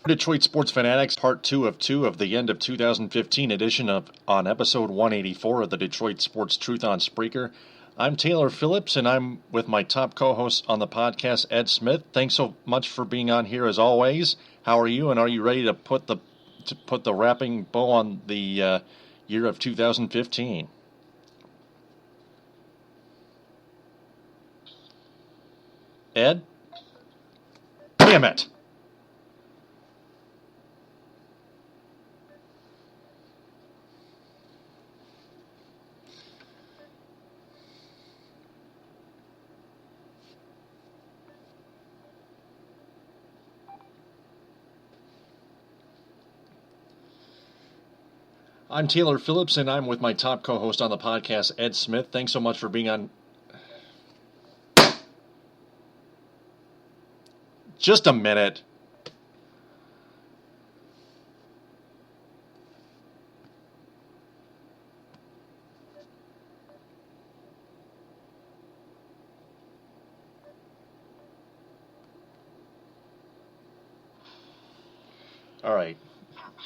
Detroit Sports Fanatics, part 2 of the end of 2015 edition on episode 184 of the Detroit Sports Truth on Spreaker. I'm Taylor Phillips, and I'm with my top co-host on the podcast, Ed Smith. Thanks so much for being on here as always. How are you, and are you ready to put the wrapping bow on the year of 2015? Ed? Damn it! I'm Taylor Phillips, and I'm with my top co-host on the podcast, Ed Smith. Thanks so much for being on. Just a minute. All right.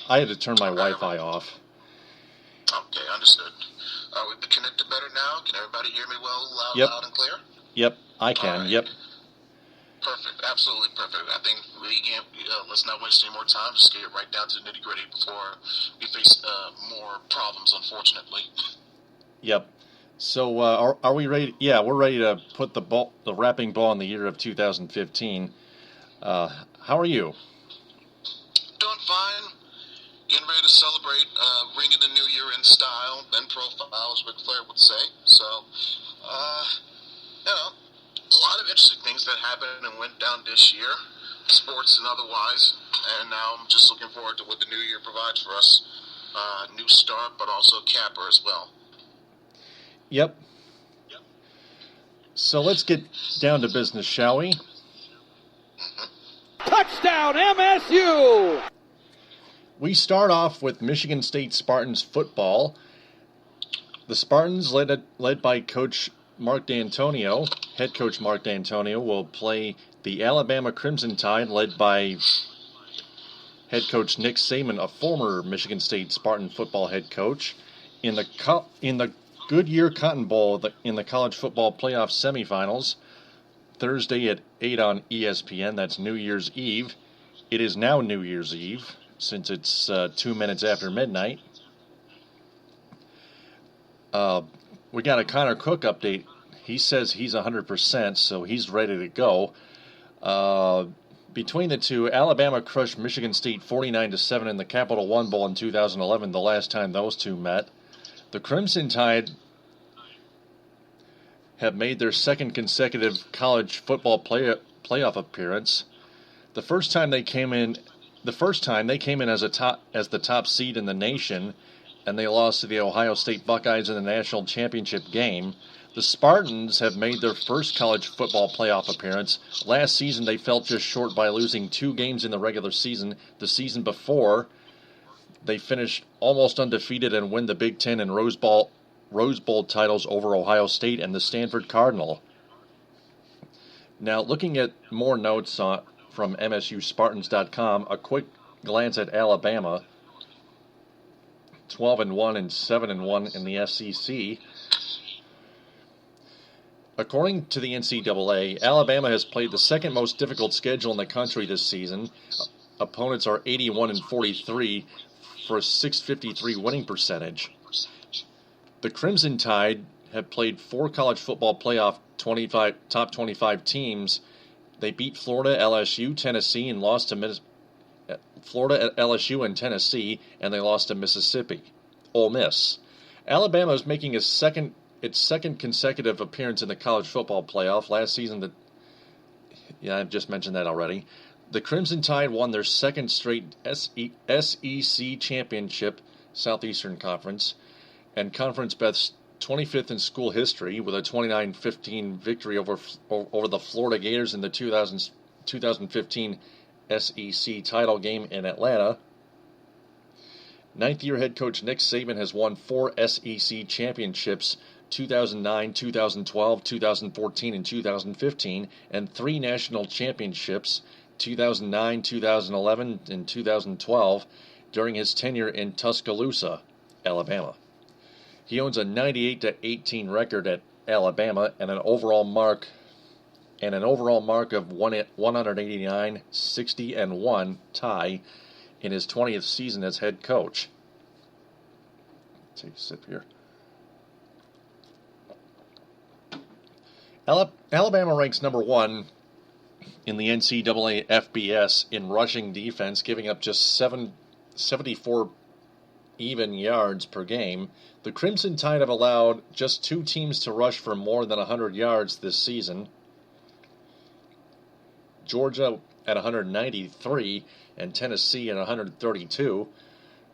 I had to turn my Wi-Fi off. Okay, understood. Are we connected better now? Can everybody hear me well, loud and clear? Yep, I can. Right. Yep. Perfect, absolutely perfect. I think we can't, let's not waste any more time. Just get right down to the nitty-gritty before we face more problems, unfortunately. Yep. So are we ready? Yeah, we're ready to put the wrapping bow on the year of 2015. How are you? Doing fine. Getting ready to celebrate ringing the new year in style, then profile, as Ric Flair would say. So, a lot of interesting things that happened and went down this year, sports and otherwise. And now I'm just looking forward to what the new year provides for us. New start, but also capper as well. Yep. So let's get down to business, shall we? Mm-hmm. Touchdown, MSU! We start off with Michigan State Spartans football. The Spartans, led by Coach Mark D'Antonio, head coach Mark D'Antonio, will play the Alabama Crimson Tide, led by head coach Nick Saban, a former Michigan State Spartan football head coach, in the Goodyear Cotton Bowl in the college football playoff semifinals, Thursday at 8 on ESPN. That's New Year's Eve. It is now New Year's Eve, since it's 2 minutes after midnight. We got a Connor Cook update. He says he's 100%, so he's ready to go. Between the two, Alabama crushed Michigan State 49-7 in the Capital One Bowl in 2011, the last time those two met. The Crimson Tide have made their second consecutive college football playoff appearance. The first time they came in as the top seed in the nation, and they lost to the Ohio State Buckeyes in the national championship game. The Spartans have made their first college football playoff appearance. Last season, they fell just short by losing 2 games in the regular season. The season before, they finished almost undefeated and win the Big Ten and Rose Bowl titles over Ohio State and the Stanford Cardinal. Now, looking at more notes from MSUSpartans.com, a quick glance at Alabama, 12-1 and 7-1 in the SEC. According to the NCAA, Alabama has played the second most difficult schedule in the country this season. Opponents are 81-43 for a .653 winning percentage. The Crimson Tide have played 4 college football playoff top 25 teams. They beat Florida, LSU, Tennessee, and lost to Florida, LSU, and Tennessee, and they lost to Mississippi. Ole Miss. Alabama is making its second consecutive appearance in the college football playoff. Last season, I've just mentioned that already. The Crimson Tide won their second straight SEC championship, Southeastern Conference, and conference best 25th in school history with a 29-15 victory over the Florida Gators in the 2015 SEC title game in Atlanta. Ninth-year head coach Nick Saban has won 4 SEC championships, 2009, 2012, 2014, and 2015, and 3 national championships, 2009, 2011, and 2012 during his tenure in Tuscaloosa, Alabama. He owns a 98-18 record at Alabama and an overall mark of 189, 60-1 tie in his 20th season as head coach. Take a sip here. Alabama ranks number 1 in the NCAA FBS in rushing defense, giving up just 74 even yards per game. The Crimson Tide have allowed just 2 teams to rush for more than 100 yards this season. Georgia at 193 and Tennessee at 132.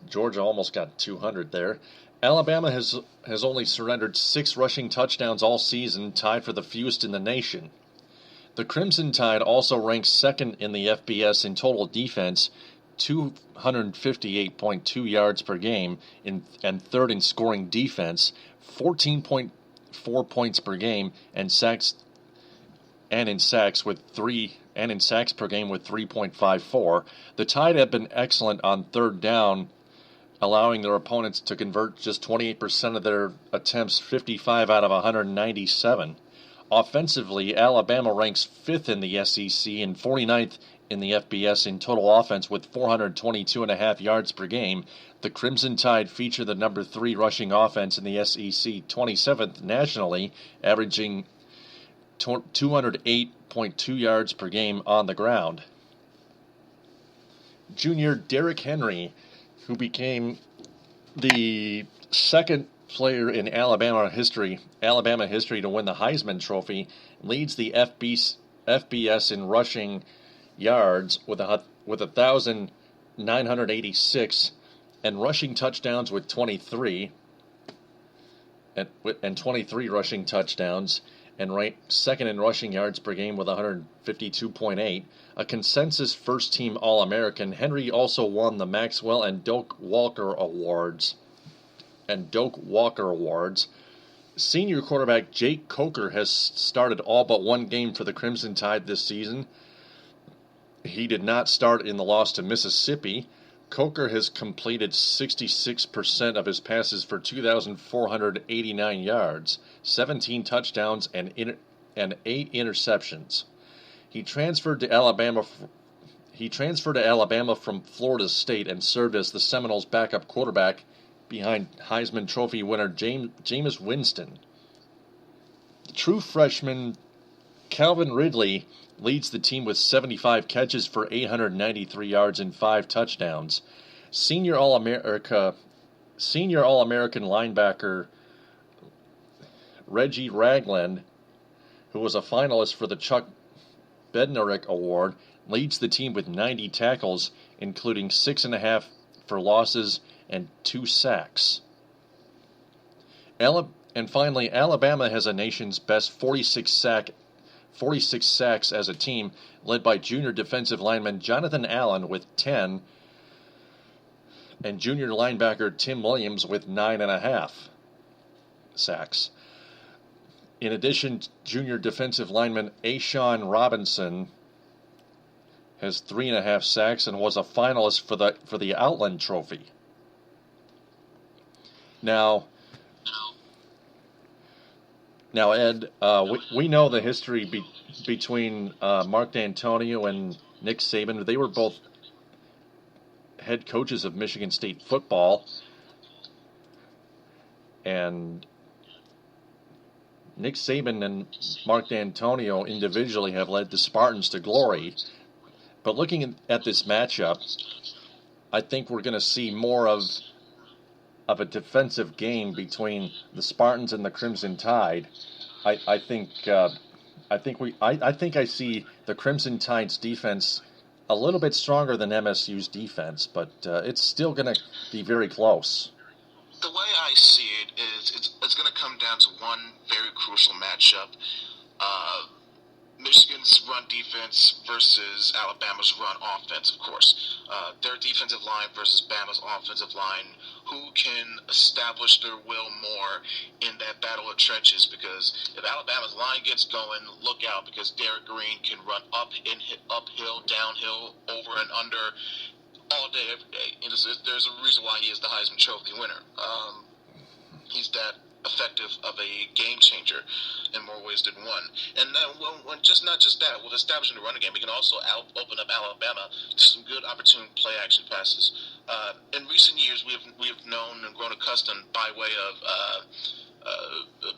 Georgia almost got 200 there. Alabama has only surrendered 6 rushing touchdowns all season, tied for the fewest in the nation. The Crimson Tide also ranks second in the FBS in total defense, 258.2 yards per game, and third in scoring defense, 14.4 points per game, and in sacks per game with 3.54. The Tide have been excellent on third down, allowing their opponents to convert just 28% of their attempts, 55 out of 197. Offensively, Alabama ranks 5th in the SEC and 49th in the FBS in total offense with 422.5 yards per game. The Crimson Tide feature the number 3 rushing offense in the SEC, 27th nationally, averaging 208.2 yards per game on the ground. Junior Derrick Henry, who became the second player in Alabama history to win the Heisman Trophy, leads the FBS in rushing yards with 1,986 and rushing touchdowns with 23 and 23 rushing touchdowns, and ranked second in rushing yards per game with 152.8. A consensus first-team All-American, Henry also won the Maxwell and Doak Walker Awards. Senior quarterback Jake Coker has started all but one game for the Crimson Tide this season. He did not start in the loss to Mississippi. Coker has completed 66% of his passes for 2,489 yards, 17 touchdowns, and 8 interceptions. He transferred to Alabama from Florida State and served as the Seminoles' backup quarterback behind Heisman Trophy winner Jameis Winston. The true freshman Calvin Ridley leads the team with 75 catches for 893 yards and 5 touchdowns. Senior All-American linebacker Reggie Ragland, who was a finalist for the Chuck Bednarik Award, leads the team with 90 tackles, including 6.5 for losses and 2 sacks. And finally, Alabama has a nation's best 46 sacks as a team, led by junior defensive lineman Jonathan Allen with 10, and junior linebacker Tim Williams with 9.5 sacks. In addition, junior defensive lineman Ashawn Robinson has 3.5 sacks and was a finalist for the Outland Trophy. Now, Ed, we know the history between Mark D'Antonio and Nick Saban. They were both head coaches of Michigan State football, and Nick Saban and Mark D'Antonio individually have led the Spartans to glory. But looking at this matchup, I think we're going to see more of a defensive game between the Spartans and the Crimson Tide. I think I see the Crimson Tide's defense a little bit stronger than MSU's defense, but it's still going to be very close. The way I see it is it's going to come down to one very crucial matchup. Michigan's run defense versus Alabama's run offense, of course. Their defensive line versus Bama's offensive line who can establish their will more in that battle of trenches. Because if Alabama's line gets going, look out, because Derek Green can run uphill, downhill, over and under all day, every day. There's a reason why he is the Heisman Trophy winner. He's that effective of a game changer in more ways than one. And when not just that, with establishing the running game, we can also open up Alabama to some good opportune play action passes. In recent years, we have known and grown accustomed by way of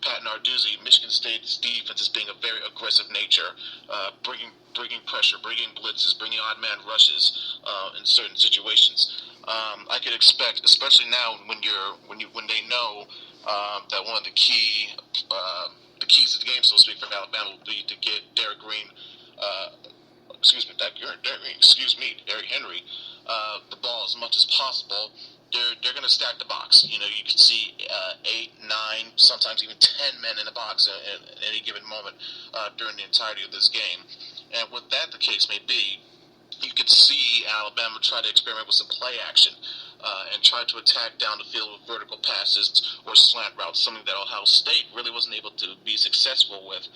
Pat Narduzzi, Michigan State's defense as being a very aggressive nature, bringing pressure, bringing blitzes, bringing odd man rushes in certain situations. I could expect, especially now when they know that one of the keys to the game, so to speak, for Alabama will be to get Derek Henry, the ball as much as possible. They're going to stack the box. You can see 8, 9, sometimes even 10 men in the box at any given moment during the entirety of this game. And with that the case may be, you could see Alabama try to experiment with some play action and try to attack down the field with vertical passes or slant routes, something that Ohio State really wasn't able to be successful with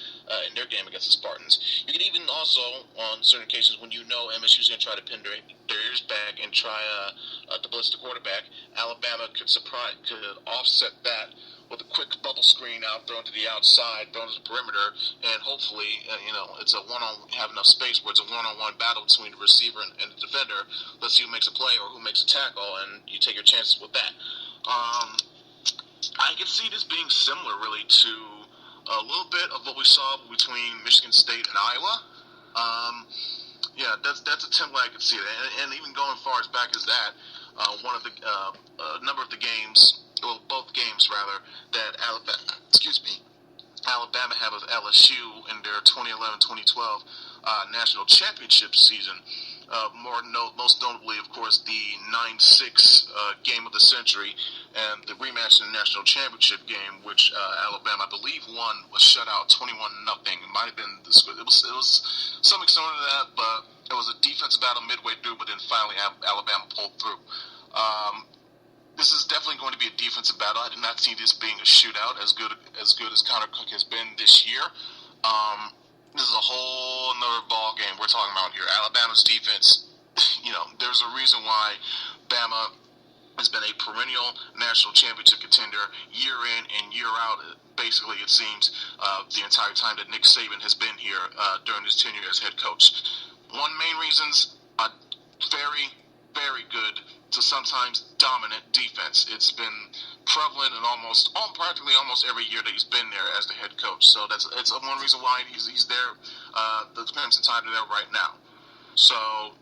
in their game against the Spartans. You could even also, on certain occasions, when you know MSU's going to try to pin their ears back and try to blitz the quarterback, Alabama could offset that with a quick bubble screen out, thrown to the outside, thrown to the perimeter, and hopefully, it's have enough space where it's a one-on-one battle between the receiver and the defender. Let's see who makes a play or who makes a tackle, and you take your chances with that. I can see this being similar, really, to a little bit of what we saw between Michigan State and Iowa. That's a template I could see, and even going far as back as that, one of the number of the games. Well, both games, rather, that Alabama had with LSU in their 2011-2012 national championship season. Most notably, of course, the 9-6 game of the century and the rematch in the national championship game, which Alabama, I believe, won was shut out 21-0. It might have been it was something similar to that, but it was a defensive battle midway through. But then finally, Alabama pulled through. This is definitely going to be a defensive battle. I did not see this being a shootout as good as Connor Cook has been this year. This is a whole nother ball game we're talking about here. Alabama's defense, there's a reason why Bama has been a perennial national championship contender year in and year out. Basically, it seems the entire time that Nick Saban has been here during his tenure as head coach. One main reason's a very, very good to sometimes dominant defense. It's been prevalent in practically almost every year that he's been there as the head coach. So it's one reason why he's there. The Crimson Tide are there right now. So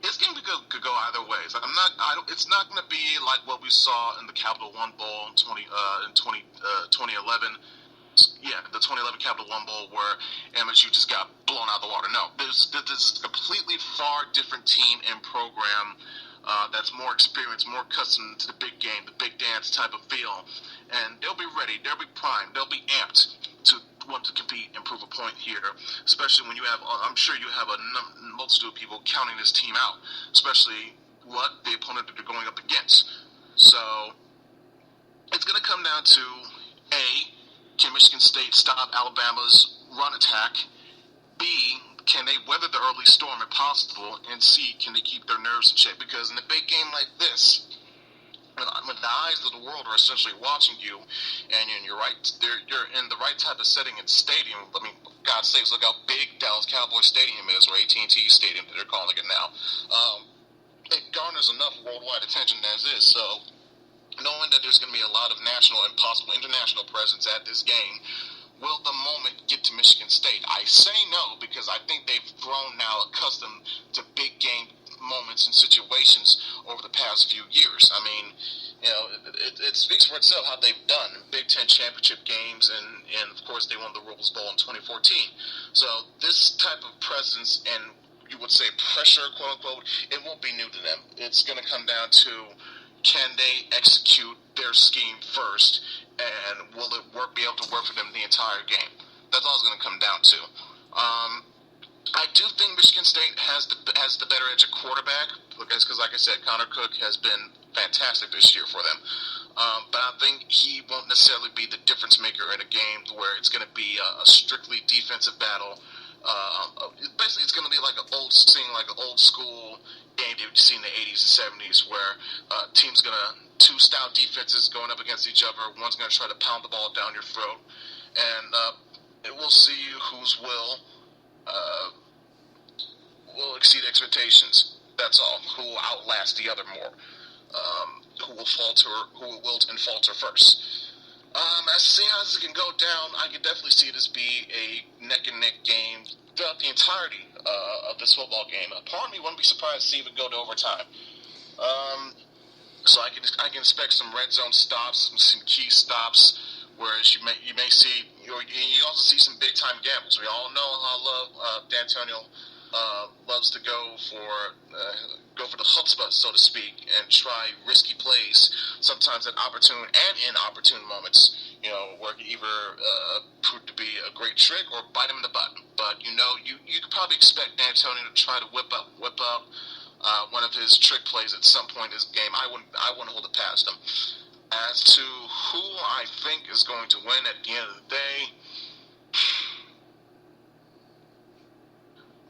this game could go either way. It's not going to be like what we saw in the Capital One Bowl in 2011. Yeah, the 2011 Capital One Bowl where MSU just got blown out of the water. No, this is a completely far different team and program. That's more experienced, more accustomed to the big game, the big dance type of feel. And they'll be ready, they'll be primed, they'll be amped to want to compete and prove a point here, especially when you have, I'm sure you have a multitude of people counting this team out, especially the opponent that they're going up against. So it's going to come down to, A, can Michigan State stop Alabama's run attack? B, can they weather the early storm if possible? And C, can they keep their nerves in check? Because in a big game like this, when the eyes of the world are essentially watching you, and you're in the right type of setting and stadium. I mean, God sakes, look how big Dallas Cowboys Stadium is, or AT&T Stadium that they're calling it now. It garners enough worldwide attention as is. So, knowing that there's going to be a lot of national and possible international presence at this game, will the moment get to Michigan State? I say no, because I think they've grown now accustomed to big game moments and situations over the past few years. I mean, it speaks for itself how they've done in Big Ten championship games, and of course they won the Rose Bowl in 2014. So this type of presence and, you would say, pressure, quote unquote, it won't be new to them. It's going to come down to, can they execute their scheme first, and will it be able to work for them the entire game? That's all it's going to come down to. I do think Michigan State has the better edge at quarterback, because, like I said, Connor Cook has been fantastic this year for them. But I think he won't necessarily be the difference maker in a game where it's going to be a strictly defensive battle. Basically, it's going to be like an old school game that you've seen in the 80s and 70s where teams going to two stout defenses going up against each other. One's going to try to pound the ball down your throat, and it will see whose will exceed expectations. That's all. Who will outlast the other more. Who will wilt and falter first. As to see how this can go down, I could definitely see this be a neck-and-neck game throughout the entirety of this football game. Part of me wouldn't be surprised to see it go to overtime. So I can expect some red zone stops, some key stops, whereas you may see, you also see some big-time gambles. We all know how D'Antonio loves to go for the chutzpah, so to speak, and try risky plays, sometimes at opportune and inopportune moments, where it either prove to be a great trick or bite him in the butt. But, you could probably expect D'Antonio to try to whip out one of his trick plays at some point in this game. I wouldn't hold it past him. As to who I think is going to win at the end of the day,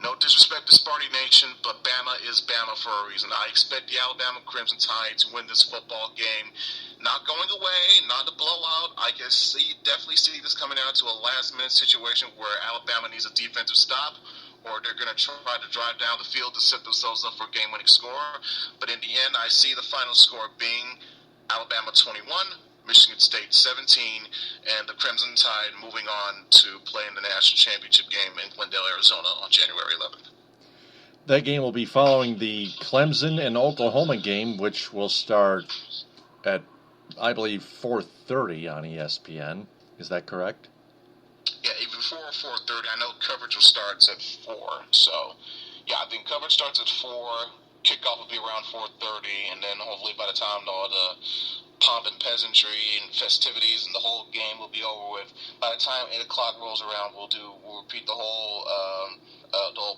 no disrespect to Sparty Nation, but Bama is Bama for a reason. I expect the Alabama Crimson Tide to win this football game. Not going away, not a blowout. I can definitely see this coming down to a last-minute situation where Alabama needs a defensive stop, or they're going to try to drive down the field to set themselves up for a game-winning score. But in the end, I see the final score being Alabama 21, Michigan State 17, and the Crimson Tide moving on to play in the national championship game in Glendale, Arizona on January 11th. That game will be following the Clemson and Oklahoma game, which will start at, I believe, 4:30 on ESPN. Is that correct? Yeah, even before 4:30. I know coverage will start at 4. So, yeah, I think coverage starts at 4. Kickoff will be around 4:30, and then hopefully by the time all the pomp and peasantry and festivities and the whole game will be over with. By the time 8 o'clock rolls around, we'll repeat the whole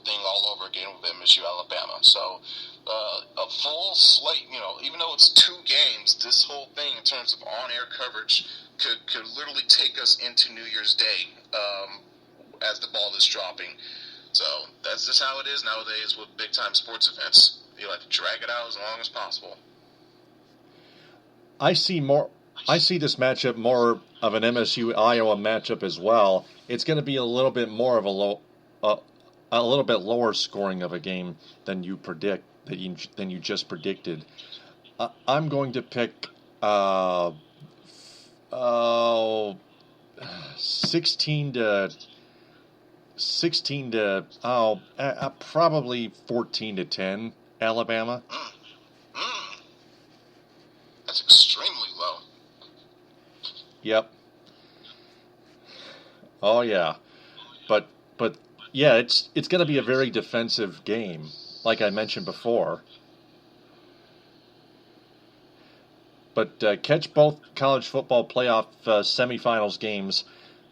thing all over again with MSU Alabama. So a full slate, even though it's 2 games, this whole thing in terms of on-air coverage could literally take us into New Year's Day as the ball is dropping. So that's just how it is nowadays with big-time sports events. You like to drag it out as long as possible. I see this matchup more of an MSU-Iowa matchup as well. It's going to be a little bit more of a little bit lower scoring of a game than you just predicted. I'm going to pick 16 to probably 14-10 Alabama. That's extremely low. Yep. Oh yeah, but yeah, it's going to be a very defensive game, like I mentioned before. But catch both college football playoff semifinals games,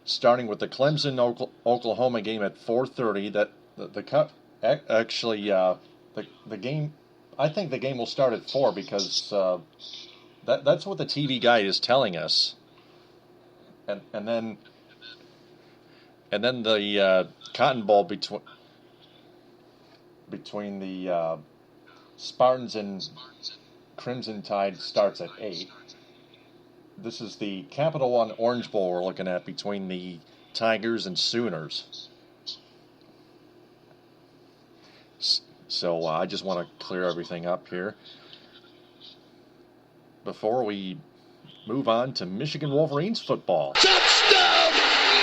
starting with the Clemson Oklahoma game at 4:30. The game. I think the game will start at 4 because that's what the TV guide is telling us. And then the Cotton Bowl between the Spartans and Crimson Tide starts at 8. This is the Capital One Orange Bowl we're looking at between the Tigers and Sooners. So I just want to clear everything up here before we move on to Michigan Wolverines football. Touchdown,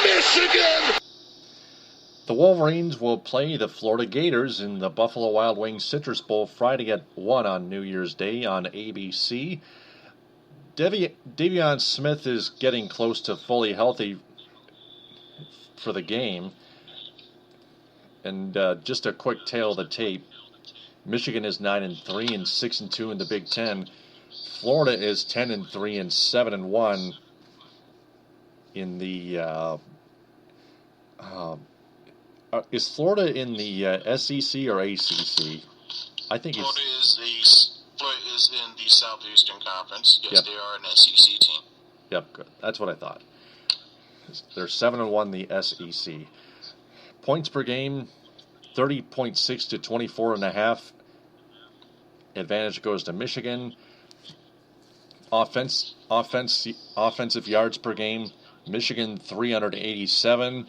Michigan! The Wolverines will play the Florida Gators in the Buffalo Wild Wings Citrus Bowl Friday at 1 on New Year's Day on ABC. Joenis Smith is getting close to fully healthy for the game. And just a quick tale of the tape. Michigan is 9-3 and 6-2 in the Big Ten. Florida is 10-3 and 7-1 in the. Is Florida in the SEC or ACC? I think Florida is in the Southeastern Conference. Yes, Yep. they are an SEC team. Yep, good. That's what I thought. They're 7-1 the SEC. Points per game, 30.6 to 24.5. Advantage goes to Michigan. Offensive yards per game, Michigan 387.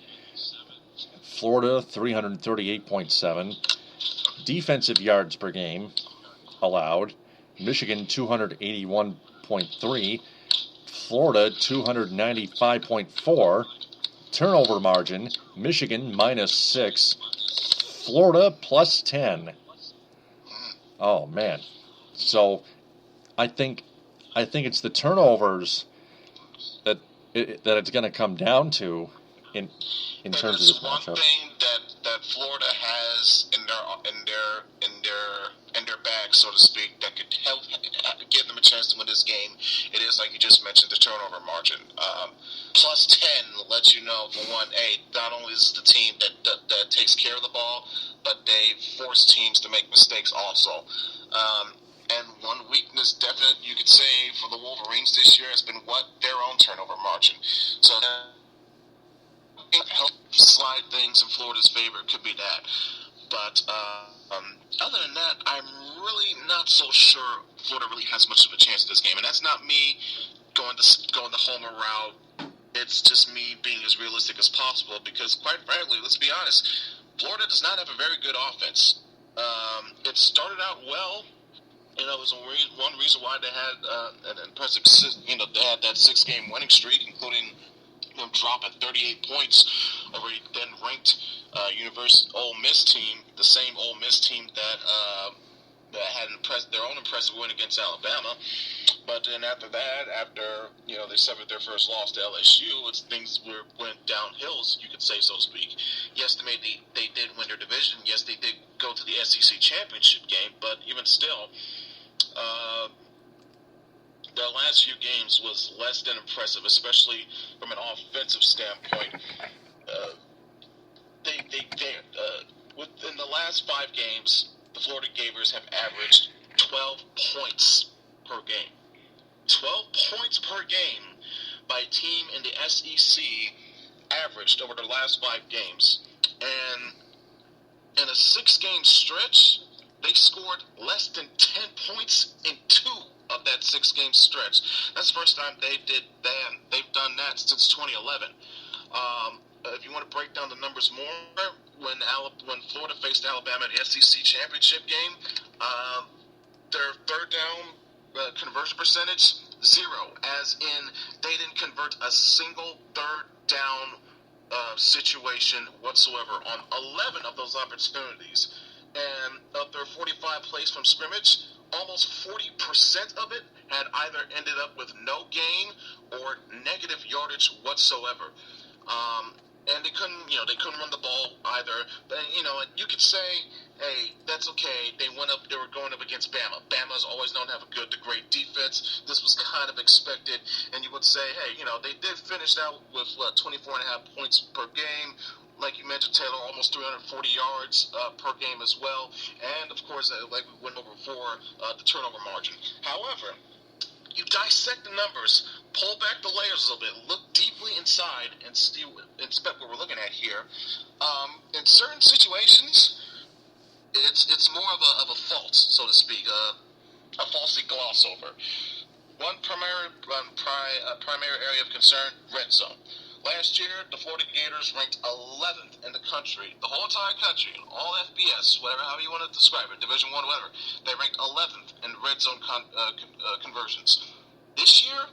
Florida 338.7. Defensive yards per game allowed, Michigan 281.3. Florida 295.4. Turnover margin, Michigan -6. Florida +10. Oh man. So I think it's the turnovers that it's going to come down to in terms of this matchup. One thing that Florida has in their bag, so to speak, that could help give them a chance to win this game. It is, like you just mentioned, the turnover margin. +10 lets you know, for one, not only is the team that takes care of the ball, but they force teams to make mistakes also. And one weakness, definite, you could say, for the Wolverines this year has been their own turnover margin. So that help slide things in Florida's favor could be that. But other than that, I'm really not so sure Florida really has much of a chance in this game. And that's not me going the homer route. It's just me being as realistic as possible because, quite frankly, let's be honest, Florida does not have a very good offense. It started out well. You know, there's one reason why they had an impressive, they had that 6-game winning streak, including them dropping 38 points over a then-ranked Ole Miss team, the same Ole Miss team that had their own impressive win against Alabama. But then after that, they suffered their first loss to LSU, things went downhill, you could say, so to speak. Yes, they did win their division. Yes, they did go to the SEC championship game, but even still, their last few games was less than impressive, especially from an offensive standpoint. Within the last 5 games, the Florida Gators have averaged 12 points per game. 12 points per game by a team in the SEC averaged over the last 5 games. And in a 6-game stretch, they scored less than 10 points in 2 of that 6-game stretch. That's the first time they've done that since 2011. If you want to break down the numbers more, when Florida faced Alabama in the SEC championship game, their third down conversion percentage 0, as in they didn't convert a single third down situation whatsoever on 11 of those opportunities. And of their 45 plays from scrimmage, almost 40% of it had either ended up with no gain or negative yardage whatsoever. And they couldn't run the ball either. But, you could say, hey, that's okay. They were going up against Bama. Bama's always known to have a good to great defense. This was kind of expected. And you would say, hey, they did finish out with 24.5 points per game. Like you mentioned, Taylor, almost 340 yards per game as well. And, of course, like we went over before, the turnover margin. However, you dissect the numbers, pull back the layers a little bit, look deeply inside, and inspect what we're looking at here. In certain situations, it's more of a fault, so to speak, a falsely gloss over. One primary area of concern: red zone. Last year, the Florida Gators ranked 11th in the country, the whole entire country, all FBS, however you want to describe it, Division I, whatever. They ranked 11th in red zone conversions. This year,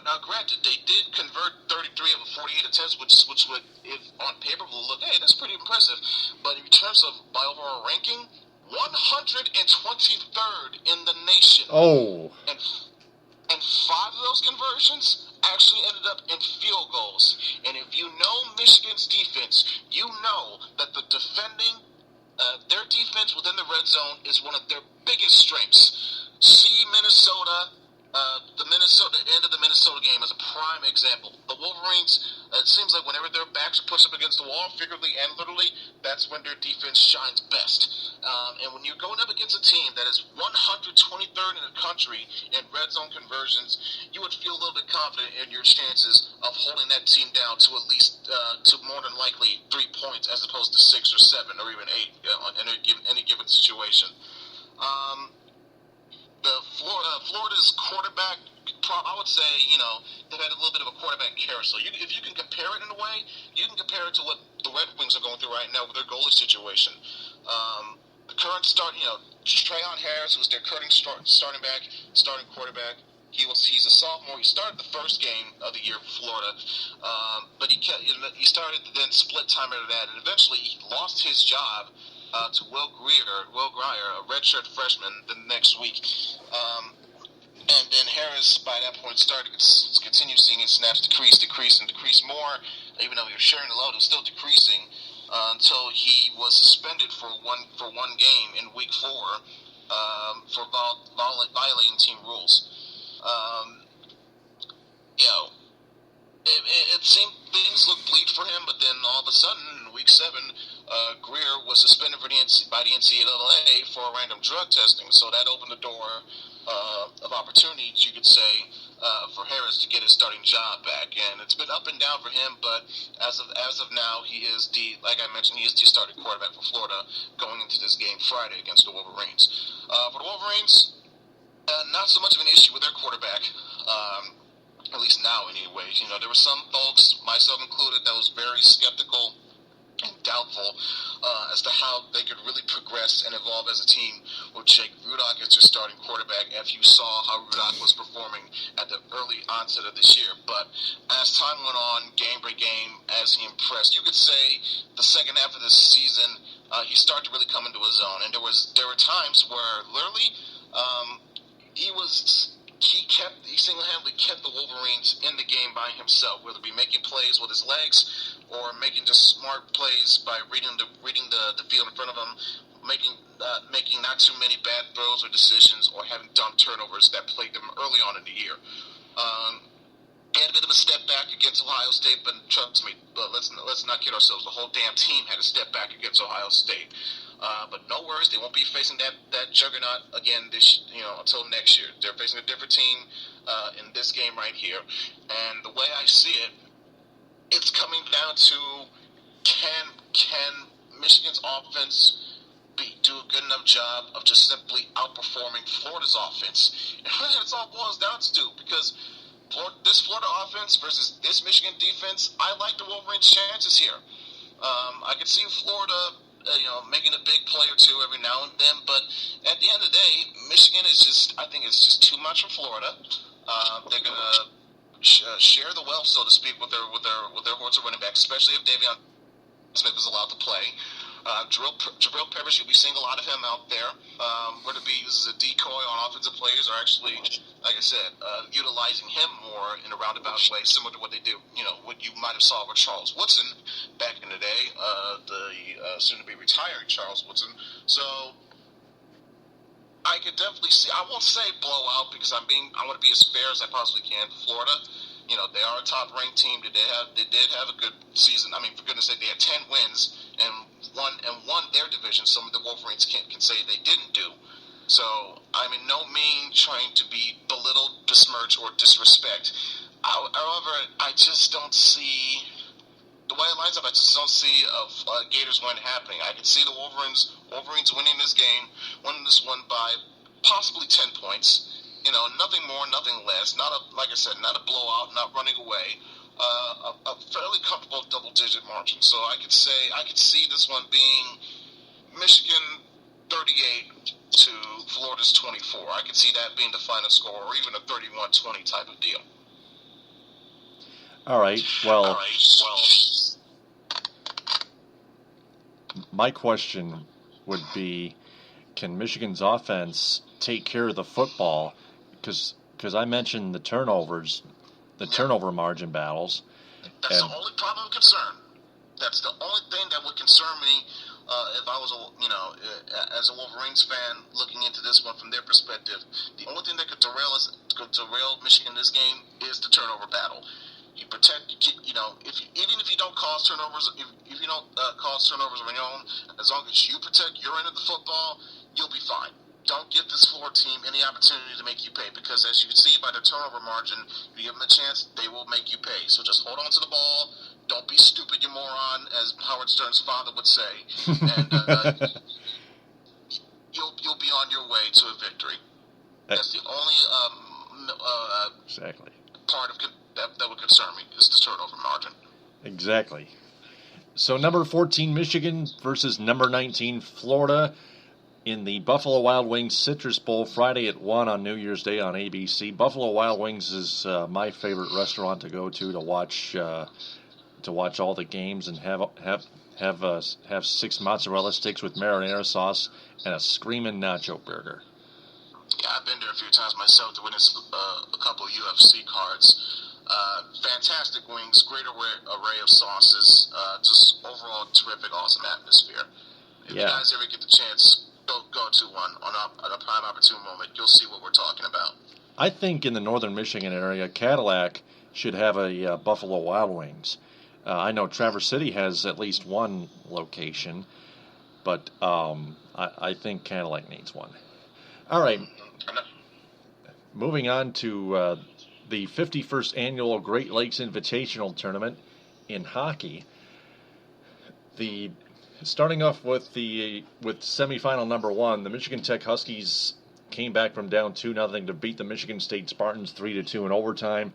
now granted, they did convert 33 of the 48 attempts, which would, if on paper, will look, hey, that's pretty impressive. But in terms of by overall ranking, 123rd in the nation. Oh. And 5 of those conversions actually ended up in field goals. And if you know Michigan's defense, you know that the their defense within the red zone is one of their biggest strengths. See Minnesota The end of the Minnesota game is a prime example. The Wolverines, it seems like whenever their backs are pushed up against the wall, figuratively and literally, that's when their defense shines best. And when you're going up against a team that is 123rd in the country in red zone conversions, you would feel a little bit confident in your chances of holding that team down to at least, to more than likely 3 points as opposed to 6 or 7 or even 8 in any given situation. Florida's quarterback, I would say, they've had a little bit of a quarterback carousel. If you can compare it in a way, you can compare it to what the Red Wings are going through right now with their goalie situation. The current start, Trayon Harris, who's their current starting quarterback, he's a sophomore. He started the first game of the year for Florida, but he started to then split time out of that, and eventually he lost his job to Will Grier, a redshirt freshman, the next week. And then Harris, by that point, started to continue seeing his snaps decrease more. Even though he was sharing the load, it was still decreasing until he was suspended for one game in week 4 for violating team rules. It seemed things looked bleak for him, but then all of a sudden, in week 7, Grier was suspended by the NCAA for random drug testing. So that opened the door of opportunities, you could say, for Harris to get his starting job back. And it's been up and down for him, but as of now, like I mentioned, he is the starting quarterback for Florida going into this game Friday against the Wolverines. For the Wolverines, not so much of an issue with their quarterback. At least now, anyways. There were some folks, myself included, that was very skeptical and doubtful as to how they could really progress and evolve as a team with Jake Rudock as their starting quarterback, if you saw how Rudock was performing at the early onset of this year. But as time went on, game by game, as he impressed, you could say the second half of this season, he started to really come into his own. And there were times where literally he single-handedly kept the Wolverines in the game by himself, whether it be making plays with his legs or making just smart plays by reading the field in front of him, making not too many bad throws or decisions, or having dumb turnovers that plagued them early on in the year. He had a bit of a step back against Ohio State, but trust me, let's not kid ourselves. The whole damn team had a step back against Ohio State. But no worries, they won't be facing that juggernaut again until next year. They're facing a different team in this game right here. And the way I see it, it's coming down to can Michigan's offense do a good enough job of just simply outperforming Florida's offense? And really that's all it boils down to, because this Florida offense versus this Michigan defense, I like the Wolverines' chances here. I could see Florida making a big play or two every now and then, but at the end of the day, Michigan I think it's just too much for Florida. They're gonna share the wealth, so to speak, with their hordes of running backs, especially if Davion Smith is allowed to play. Jabril Peppers, you'll be seeing a lot of him out there. Whether it be used as a decoy on offensive players, or actually, like I said, utilizing him more in a roundabout way, similar to what they do, what you might have saw with Charles Woodson back in the day, the soon-to-be retiring Charles Woodson. So I could definitely see. I won't say blowout because I want to be as fair as I possibly can for Florida. They are a top-ranked team. They did have a good season. I mean, for goodness sake, they had 10 wins and won their division. Some of the Wolverines can say they didn't do. So I'm in no means trying to be belittled, besmirch, or disrespect. However, I just don't see the way it lines up. I just don't see a Gators win happening. I can see the Wolverines winning this game, winning this one by possibly 10 points. Nothing more, nothing less. Like I said, not a blowout, not running away. A fairly comfortable double-digit margin. So I could see this one being Michigan 38 to Florida's 24. I could see that being the final score, or even a 31-20 type of deal. All right. Well, my question would be, can Michigan's offense take care of the football? Because I mentioned the turnovers, the turnover margin battles. That's the only problem of concern. That's the only thing that would concern me if I was as a Wolverines fan looking into this one from their perspective, the only thing that could derail Michigan in this game is the turnover battle. You protect, even if you don't cause turnovers, if you don't cause turnovers of your own, as long as you protect your end of the football, you'll be fine. Don't give this Florida team any opportunity to make you pay, because as you can see by the turnover margin, if you give them a chance, they will make you pay. So just hold on to the ball. Don't be stupid, you moron, as Howard Stern's father would say, and you'll be on your way to a victory. That's the only exactly part of that would concern me, is the turnover margin. Exactly. So number 14 Michigan versus number 19 Florida in the Buffalo Wild Wings Citrus Bowl Friday at 1 on New Year's Day on ABC. Buffalo Wild Wings is my favorite restaurant to go to watch all the games and have 6 mozzarella sticks with marinara sauce and a screaming nacho burger. Yeah, I've been there a few times myself to witness a couple of UFC cards. Fantastic wings, great array of sauces, just overall terrific, awesome atmosphere. If you guys ever get the chance, go to one on a prime opportune moment. You'll see what we're talking about. I think in the northern Michigan area, Cadillac should have a Buffalo Wild Wings. I know Traverse City has at least one location, but I think Cadillac needs one. All right. Moving on to the 51st Annual Great Lakes Invitational Tournament in hockey. Starting off with semifinal number 1, the Michigan Tech Huskies came back from down 2-0 to beat the Michigan State Spartans 3-2 in overtime.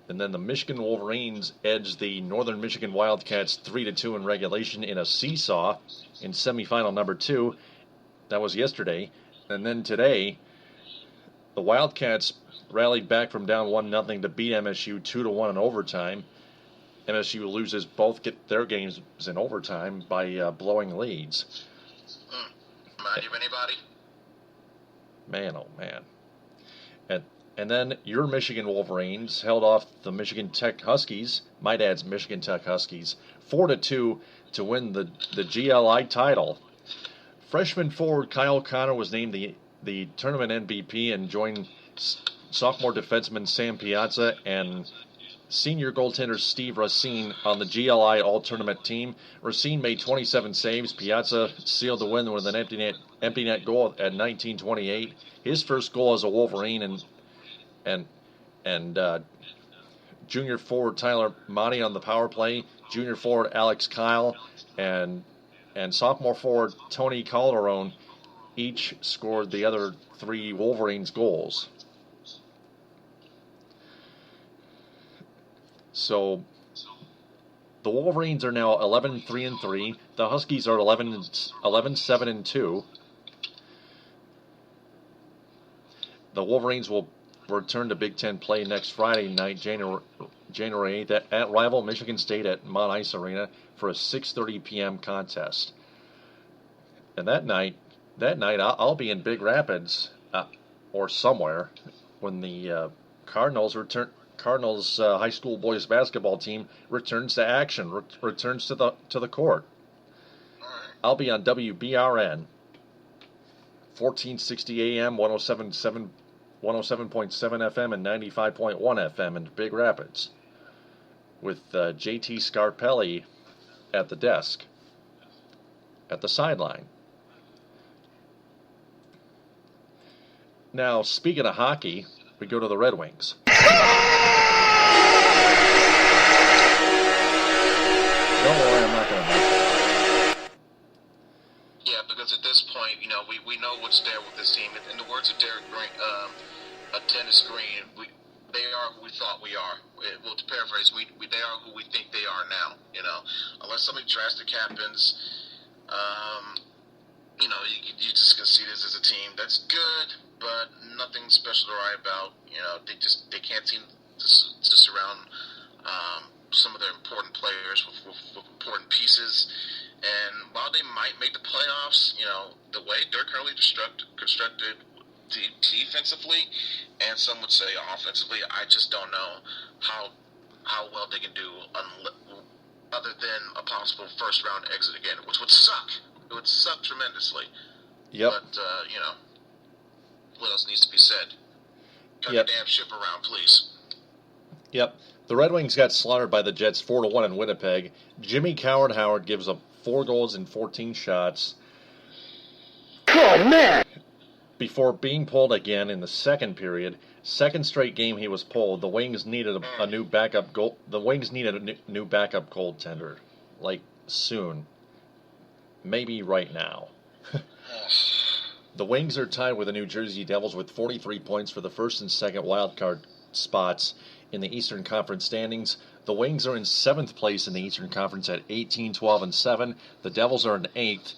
And then the Michigan Wolverines edged the Northern Michigan Wildcats 3-2 in regulation in a seesaw in semifinal number 2. That was yesterday. And then today, the Wildcats rallied back from down 1-0 to beat MSU 2-1 in overtime. MSU loses both their games in overtime by blowing leads. Remind you of anybody? Man, oh man. And then your Michigan Wolverines held off the Michigan Tech Huskies, my dad's Michigan Tech Huskies, 4-2 to win the GLI title. Freshman forward Kyle Connor was named the tournament MVP and joined sophomore defenseman Sam Piazza and senior goaltender Steve Racine on the GLI All-Tournament team. Racine made 27 saves. Piazza sealed the win with an empty net goal at 19:28. His first goal as a Wolverine, and junior forward Tyler Monty on the power play, junior forward Alex Kyle, and sophomore forward Tony Calderon each scored the other 3 Wolverines goals. So the Wolverines are now 11-3-3. The Huskies are 11-7-2. The Wolverines will return to Big Ten play next Friday night, January 8th, at rival Michigan State at Mount Ice Arena for a 6:30 p.m. contest. And that night I'll be in Big Rapids or somewhere when the Cardinals high school boys basketball team returns to action, returns to the court. I'll be on WBRN, 1460 AM, 107.7 FM and 95.1 FM in Big Rapids, with JT Scarpelli at the desk, at the sideline. Now, speaking of hockey, we go to the Red Wings. Don't worry, I'm not going to make that. Yeah, because at this point, we know what's there with this team. In the words of Dennis Green, they are who we thought we are. Well, to paraphrase, they are who we think they are now. Unless something drastic happens, you just can see this as a team that's good, but nothing special to write about. They can't seem to surround some of their important players with important pieces. And while they might make the playoffs, the way they're currently constructed defensively, and some would say offensively, I just don't know how well they can do other than a possible first-round exit again, which would suck. It would suck tremendously. Yep. But, what else needs to be said? Turn Yep. the damn ship around, please. Yep. The Red Wings got slaughtered by the Jets 4-1 in Winnipeg. Jimmy Howard gives up 4 goals and 14 shots. Oh, man! Before being pulled again in the second period. Second straight game he was pulled. The Wings needed a new backup goal. The Wings needed a new backup goaltender, like soon. Maybe right now. The Wings are tied with the New Jersey Devils with 43 points for the first and second wildcard spots in the Eastern Conference standings. The Wings are in 7th place in the Eastern Conference at 18-12-7. The Devils are in 8th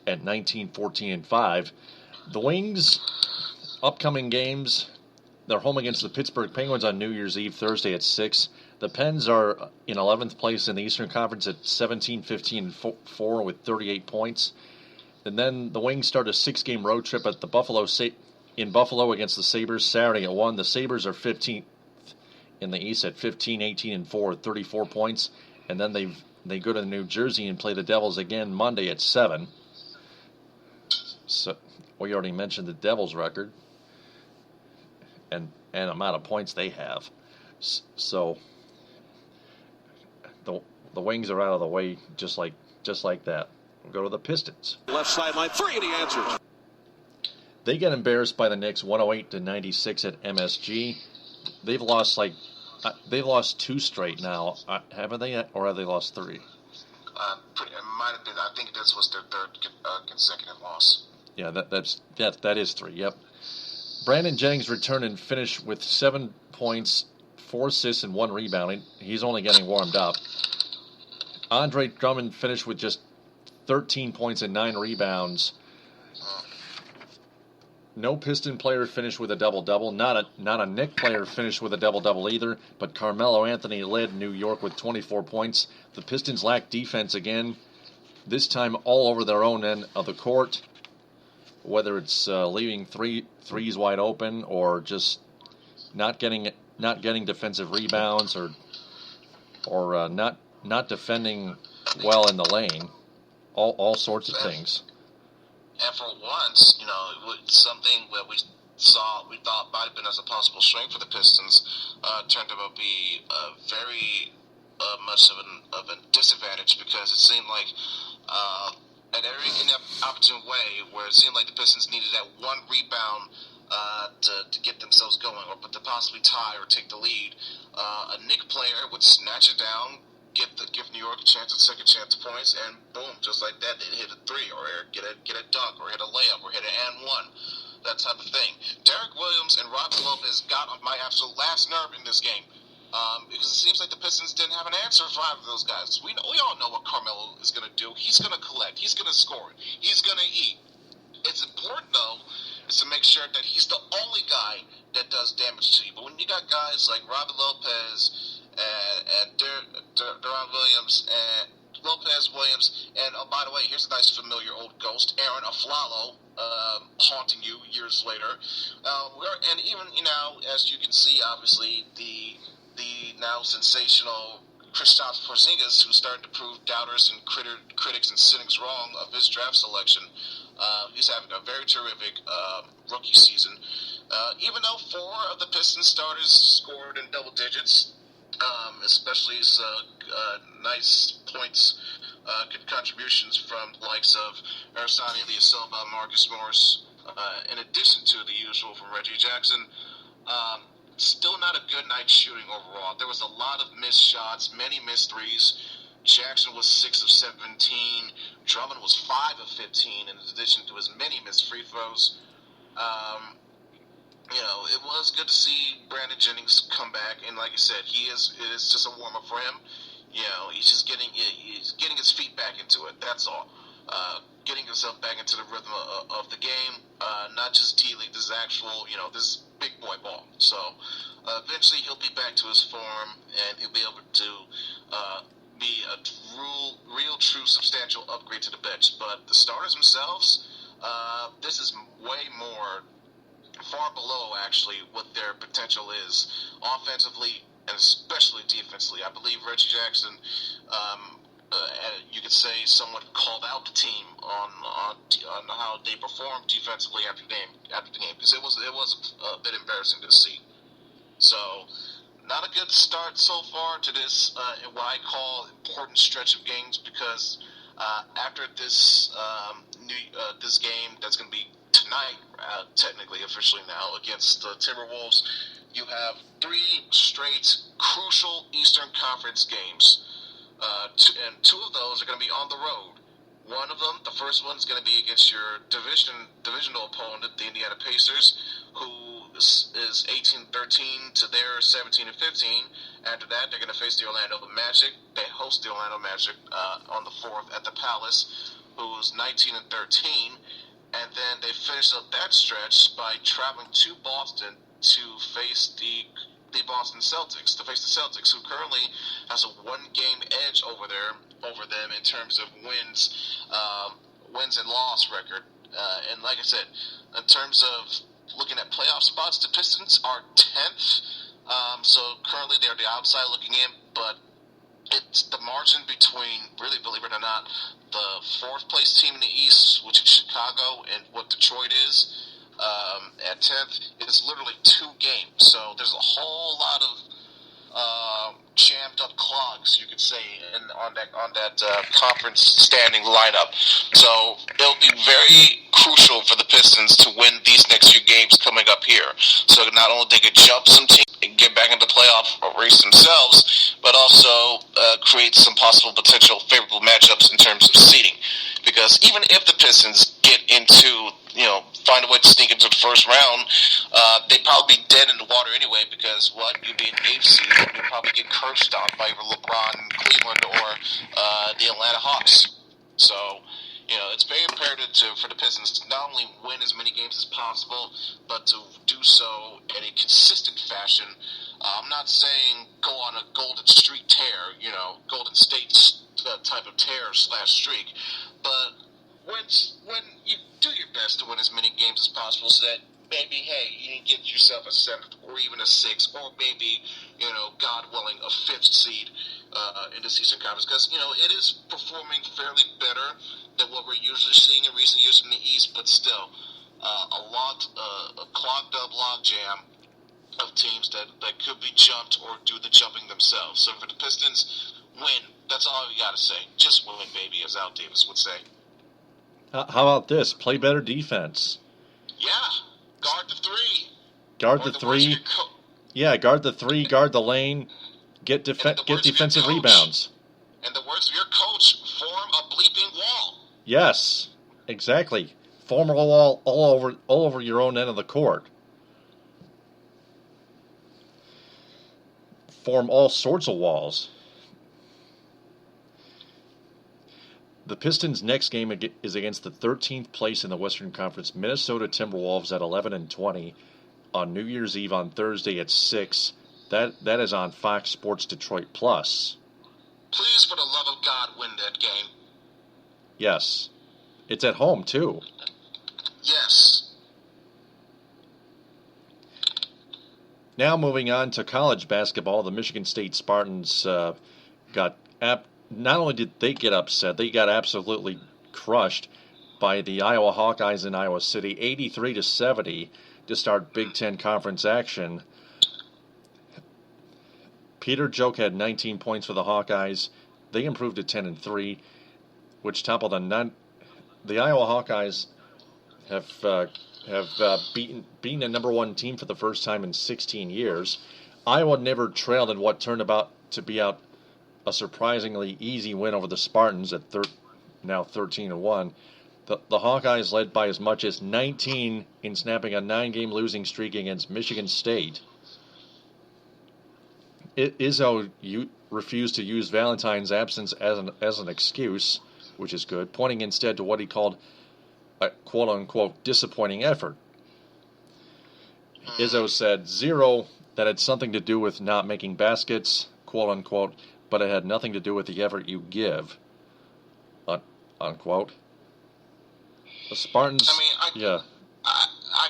at 19-14-5. The Wings' upcoming games, they're home against the Pittsburgh Penguins on New Year's Eve, Thursday at 6. The Pens are in 11th place in the Eastern Conference at 17-15-4 with 38 points. And then the Wings start a 6-game road trip at the in Buffalo against the Sabres Saturday at 1. The Sabres are 15th in the East at 15-18-4 with 34 points. And then they go to New Jersey and play the Devils again Monday at 7. So we already mentioned the Devils' record and amount of points they have. So the Wings are out of the way just like that. We'll go to the Pistons. Left sideline 3 and he answers. They get embarrassed by the Knicks 108-96 at MSG. They've lost 2 straight now. Haven't they, or have they lost 3? It might have been. I think this was their third consecutive loss. Yeah, that is 3. Yep. Brandon Jennings returned and finished with 7 points, 4 assists, and 1 rebound. He's only getting warmed up. Andre Drummond finished with just 13 points and 9 rebounds. No Piston player finished with a double-double. Not a Knick player finished with a double-double either. But Carmelo Anthony led New York with 24 points. The Pistons lack defense again. This time all over their own end of the court. Whether it's leaving threes wide open or just not getting defensive rebounds or not defending well in the lane. All sorts of things. And for once, something that we thought might have been as a possible strength for the Pistons turned out to be very much of a disadvantage, because it seemed like at every opportune way where it seemed like the Pistons needed that one rebound to get themselves going, or to possibly tie or take the lead, a Knick player would snatch it down, give New York a chance at second chance points, and boom, just like that, they'd hit a 3 or get a dunk or hit a layup or hit an and one, that type of thing. Derek Williams and Robin Lopez got on my absolute last nerve in this game, because it seems like the Pistons didn't have an answer for either of those guys. We all know what Carmelo is going to do. He's going to collect. He's going to score. He's going to eat. It's important, though, is to make sure that he's the only guy that does damage to you. But when you got guys like Robin Lopez and Deron Williams and Williams, and oh, by the way, here's a nice familiar old ghost, Aaron Aflalo, haunting you years later. And even, as you can see, obviously, the now sensational Kristaps Porzingis, who's starting to prove doubters and critics and cynics wrong of his draft selection. He's having a very terrific rookie season. Even though 4 of the Pistons starters scored in double digits, especially nice points, good contributions from the likes of Aristani Ilyasova, Marcus Morris, in addition to the usual from Reggie Jackson. Still not a good night shooting overall. There was a lot of missed shots, many missed threes. Jackson was 6 of 17. Drummond was 5 of 15, in addition to his many missed free throws. It was good to see Brandon Jennings come back, and like I said, it is just a warm up for him. He's just getting his feet back into it. That's all. Getting himself back into the rhythm of the game, not just D-League. This is actual, this big boy ball. So eventually he'll be back to his form, and he'll be able to be a real, true, substantial upgrade to the bench. But the starters themselves, this is way more, far below actually what their potential is offensively and especially defensively. I believe Reggie Jackson you could say someone called out the team on how they performed defensively after the game, because it was a bit embarrassing to see. So, not a good start so far to this what I call important stretch of games, because after this this game that's going to be tonight, technically officially now, against the Timberwolves, you have 3 straight crucial Eastern Conference games. And 2 of those are going to be on the road. One of them, the first one, is going to be against your divisional opponent, the Indiana Pacers, who is 18-13 to their 17-15. After that, they're going to face the Orlando Magic. They host the Orlando Magic on the 4th at the Palace, who's 19-13. And then they finish up that stretch by traveling to Boston to face the Boston Celtics, to face the Celtics, who currently has a 1-game edge over them in terms of wins and loss record. And like I said, in terms of looking at playoff spots, the Pistons are 10th. So currently they're the outside looking in, but it's the margin between, really, believe it or not, the 4th place team in the East, which is Chicago, and what Detroit is, at 10th, is literally 2 games. So there's a whole lot of jammed up clogs, you could say, on that conference standing lineup. So it'll be very crucial for the Pistons to win these next few games coming up here. So not only they could jump some teams and get back into the playoff race themselves, but also create some possible potential favorable matchups in terms of seeding. Because even if the Pistons get into, find a way to sneak into the first round, they'd probably be dead in the water anyway, because you'd be an 8th seed, and you'd probably get cursed out by either LeBron in Cleveland or the Atlanta Hawks. So, it's very imperative for the Pistons to not only win as many games as possible, but to do so in a consistent fashion. I'm not saying go on a Golden Street tear, Golden State type of tear/streak, but when you do your best to win as many games as possible, so that maybe, hey, you can get yourself a 7th or even a 6th, or maybe, God willing, a 5th seed in the Eastern Conference, because, it is performing fairly better than what we're usually seeing in recent years in the East, but still, a clogged up log jam of teams that could be jumped or do the jumping themselves. So for the Pistons, win. That's all you got to say. Just win, baby, as Al Davis would say. How about this? Play better defense. Yeah. Guard the 3. Guard the 3. Yeah, guard the 3, guard the lane, get defensive rebounds. In the words of your coach, form a bleeping wall. Yes, exactly. Form a wall all over your own end of the court. Form all sorts of walls. The Pistons' next game is against the 13th place in the Western Conference Minnesota Timberwolves at 11-20 on New Year's Eve on Thursday at 6. That is on Fox Sports Detroit Plus. Please, for the love of God, win that game. Yes. It's at home, too. Yes. Now moving on to college basketball, the Michigan State Spartans not only did they get upset, they got absolutely crushed by the Iowa Hawkeyes in Iowa City, 83-70 to start Big Ten Conference action. Peter Joke had 19 points for the Hawkeyes. They improved to 10-3, which toppled the Iowa Hawkeyes have beaten the number 1 team for the first time in 16 years. Iowa never trailed in what turned about to be a surprisingly easy win over the Spartans at now 13-1. The Hawkeyes led by as much as 19 in snapping a 9-game losing streak against Michigan State. Izzo refused to use Valentine's absence as an excuse, which is good, pointing instead to what he called a quote-unquote disappointing effort. Izzo said, 0, that had something to do with not making baskets, quote-unquote, but it had nothing to do with the effort you give, unquote. The Spartans, I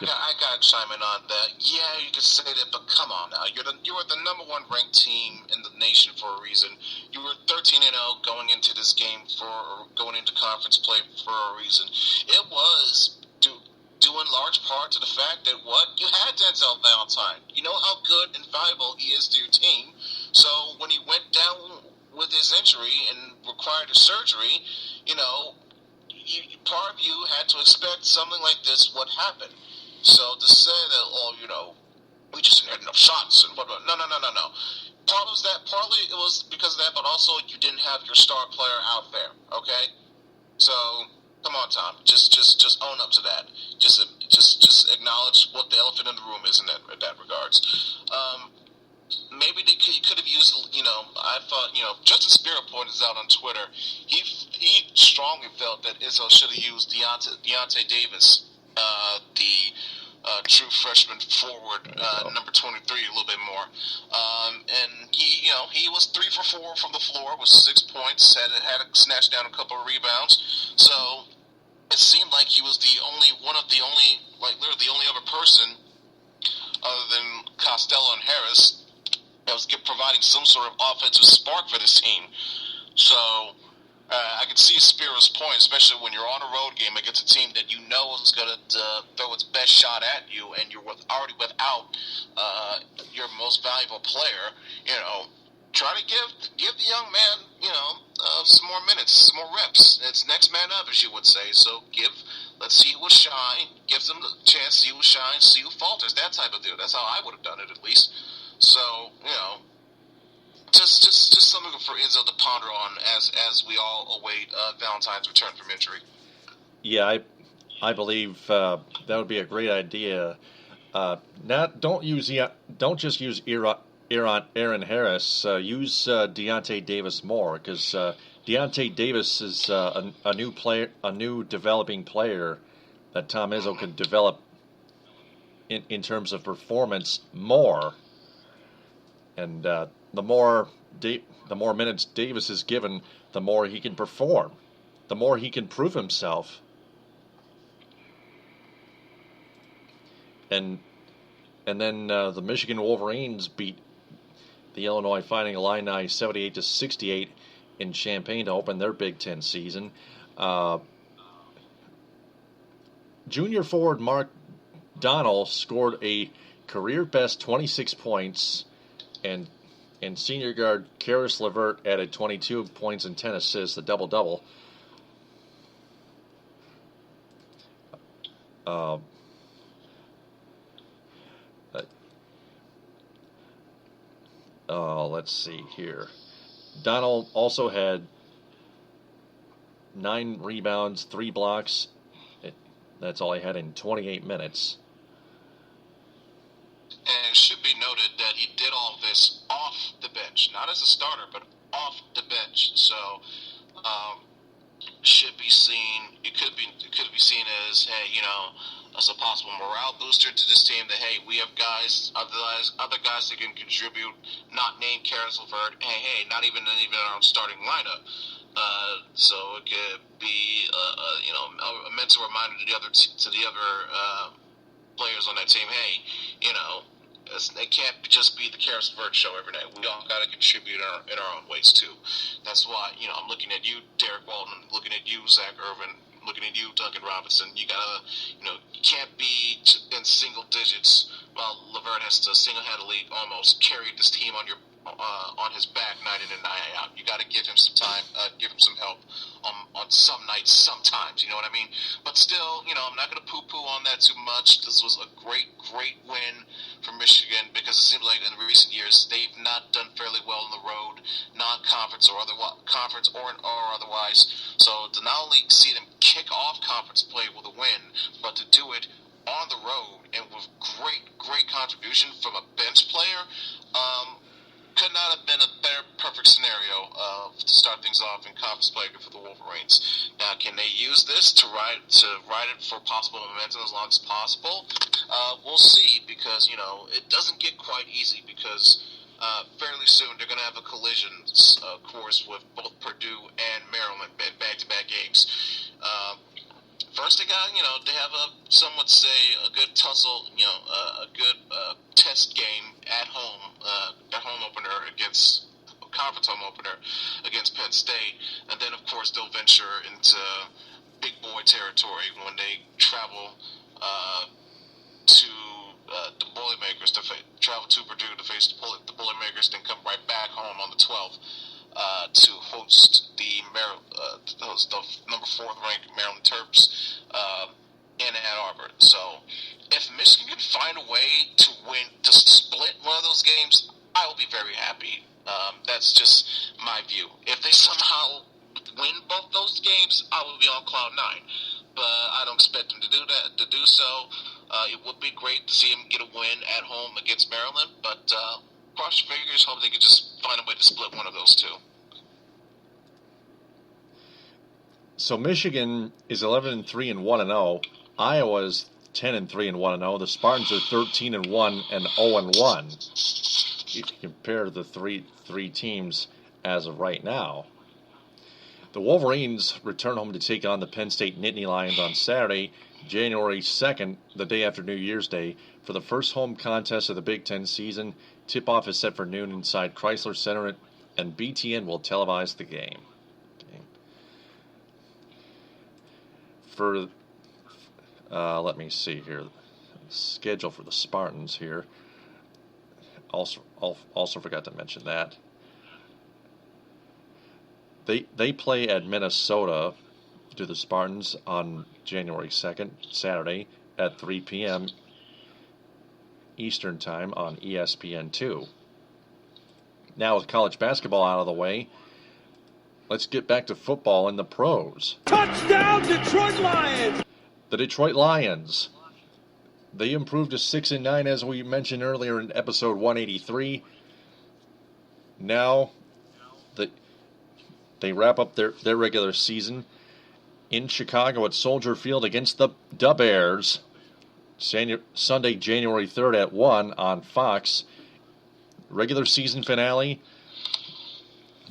I got to chime in on that. Yeah, you could say that, but come on now. You were the number one ranked team in the nation for a reason. You were 13-0 going into this game going into conference play for a reason. It was due in large part to the fact that you had Denzel Valentine. You know how good and valuable he is to your team. So when he went down with his injury and required a surgery, part of you had to expect something like this would happen. So to say that, we just didn't hit enough shots and whatnot. No. Partly it was because of that, but also you didn't have your star player out there. Okay, so come on, Tom, just own up to that. Just acknowledge what the elephant in the room is in that regards. Maybe you could have used, I thought, Justin Spiro pointed out on Twitter, he strongly felt that Izzo should have used Deontay Davis, the true freshman forward, number 23, a little bit more. And he was 3 for 4 from the floor with 6 points, had snatched down a couple of rebounds. So it seemed like he was literally the only other person other than Costello and Harris that was providing some sort of offensive spark for this team. So I can see Spiro's point, especially when you're on a road game against a team that you know is going to throw its best shot at you, and you're already without your most valuable player. Try to give the young man, some more minutes, some more reps. It's next man up, as you would say. So let's see who will shine, give them the chance, see who shines, see who falters, that type of deal. That's how I would have done it, at least. So, just something for Izzo to ponder on as we all await Valentine's return from injury. Yeah, I believe that would be a great idea. Don't just use Aaron Harris. Use Deontay Davis more, because Deontay Davis is a new developing player that Tom Izzo can develop in terms of performance more. And the more minutes Davis is given, the more he can perform, the more he can prove himself. And then the Michigan Wolverines beat the Illinois Fighting Illini 78-68 in Champaign to open their Big Ten season. Junior forward Mark Donnell scored a career-best 26 points, and senior guard Karis LeVert added 22 points and 10 assists, a double-double. Let's see here. Donnell also had 9 rebounds, 3 blocks. That's all he had in 28 minutes. And it should be noted that he did all of this off the bench, not as a starter, but off the bench. So, should be seen. It could be seen as, hey, as a possible morale booster to this team. That, hey, we have other guys that can contribute. Not named Karis LeVert. Hey, not even our starting lineup. So it could be, a mental reminder to the other players on that team. Hey, it can't just be the Karis LeVert show every night. We all got to contribute in our own ways too. That's why I'm looking at you, Derek Walton. I'm looking at you, Zach Irvin. I'm looking at you, Duncan Robinson. You gotta, you can't be in single digits while LeVert has to single-handedly almost carry this team on his back night in and night out. You got to give him some time, give him some help on some nights, sometimes. You know what I mean? But still, I'm not going to poo-poo on that too much. This was a great win for Michigan, because it seems like in recent years they've not done fairly well on the road, non-conference or otherwise. So to not only see them kick off conference play with a win, but to do it on the road and with great contribution from a bench player, could not have been a better perfect scenario to start things off in conference play for the Wolverines. Now, can they use this to ride it for possible momentum as long as possible? We'll see, because it doesn't get quite easy, because fairly soon they're going to have a collision course with both Purdue and Maryland in back-to-back games. first they have some would say a good tussle, a good test game at home, their home opener against conference home opener against Penn State, and then of course they'll venture into big boy territory when they travel to the Boilermakers travel to Purdue to face the Boilermakers, then come right back home on the 12th to host the number 4th ranked Maryland Terps in Ann Arbor. So if Michigan can find a way to split one of those games, I will be very happy. That's just my view. If they somehow win both those games, I will be on cloud 9. But I don't expect them to do so. It would be great to see them get a win at home against Maryland, but cross your fingers, hope they can just find a way to split one of those two. So Michigan is 11-3-1-0. Iowa is 10-3-1-0. The Spartans are 13-1 and 0-1. If you compare the three teams as of right now. The Wolverines return home to take on the Penn State Nittany Lions on Saturday, January 2nd, the day after New Year's Day, for the first home contest of the Big Ten season. Tip-off is set for noon inside Chrysler Center, and BTN will televise the game. For, let me see here, schedule for the Spartans here. Also forgot to mention that. They play at Minnesota to the Spartans on January 2nd, Saturday, at 3 p.m. Eastern Time on ESPN2. Now with college basketball out of the way, let's get back to football and the pros. Touchdown, Detroit Lions! The Detroit Lions. They improved to 6-9, as we mentioned earlier in episode 183. Now, they wrap up their regular season in Chicago at Soldier Field against the Bears. Sunday, January 3rd at 1 on Fox. Regular season finale,